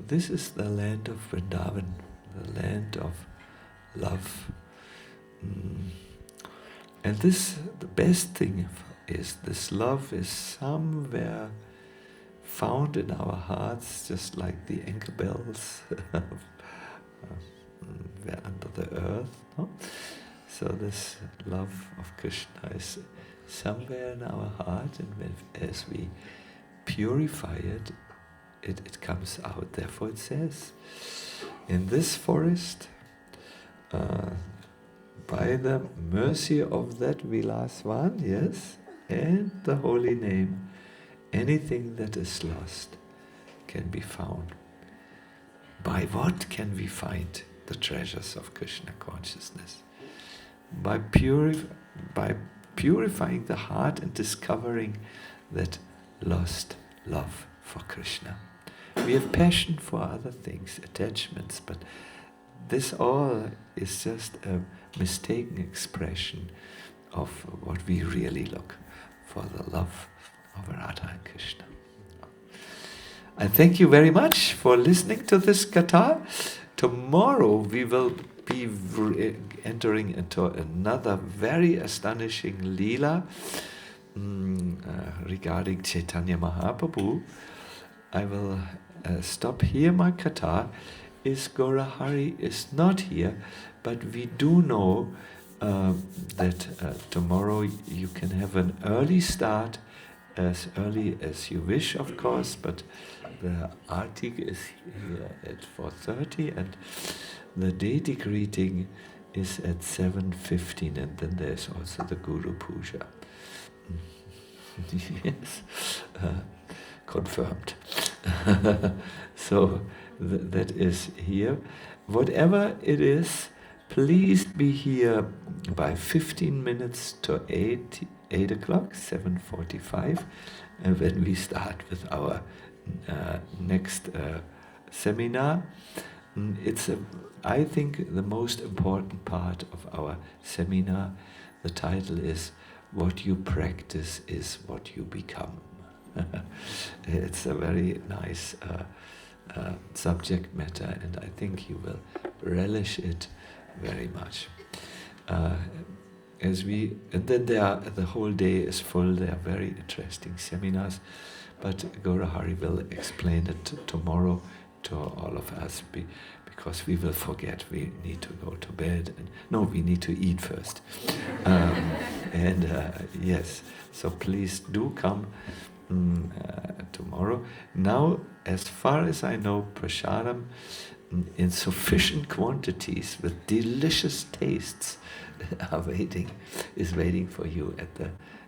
This is the land of Vrindavan, the land of love. And the best thing is, this love is somewhere found in our hearts, just like the ankle bells were under the earth. No? So this love of Krishna is somewhere in our heart, and as we purify it, it comes out. Therefore it says, in this forest, by the mercy of that Vilasavana, yes, and the holy name, anything that is lost can be found. By what can we find the treasures of Krishna consciousness? by purifying the heart and discovering that lost love for Krishna. We have passion for other things, attachments, but this all is just a mistaken expression of what we really look for, the love of Radha and Krishna. I thank you very much for listening to this Katha. Tomorrow we will be entering into another very astonishing Lila regarding Chaitanya Mahaprabhu. I will stop here my Katha. Gaurahari is not here, but we do know that tomorrow you can have an early start, as early as you wish, of course, but the Artik is here at 4:30 and the deity greeting is at 7:15, and then there's also the Guru Puja. Yes, confirmed. So that is here. Whatever it is, please be here by 15 minutes to 8 o'clock, 7:45, when we start with our next seminar. It's, I think, the most important part of our seminar. The title is "What You Practice is What You Become." It's a very nice subject matter, and I think you will relish it very much. And then the whole day is full. There are very interesting seminars, but Gaurahari will explain it tomorrow to all of us, because we will forget. We need to go to bed. We need to eat first. Yes, so please do come tomorrow. Now, as far as I know, prasadam in sufficient quantities with delicious tastes is waiting for you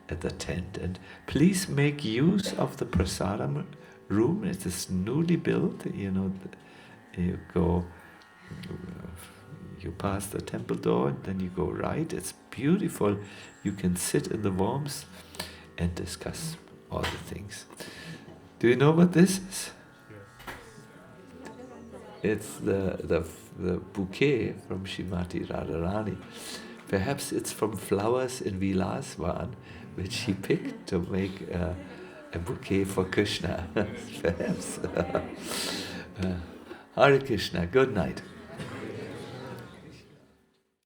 at the tent. And please make use of the prasadam room. It is newly built. You go, you pass the temple door, and then you go right. It's beautiful. You can sit in the warmth and discuss all the things. Do you know what this is? It's the bouquet from Srimati Radharani. Perhaps it's from flowers in Vilasavana, which she picked to make a bouquet for Krishna. Perhaps. Hare Krishna. Good night.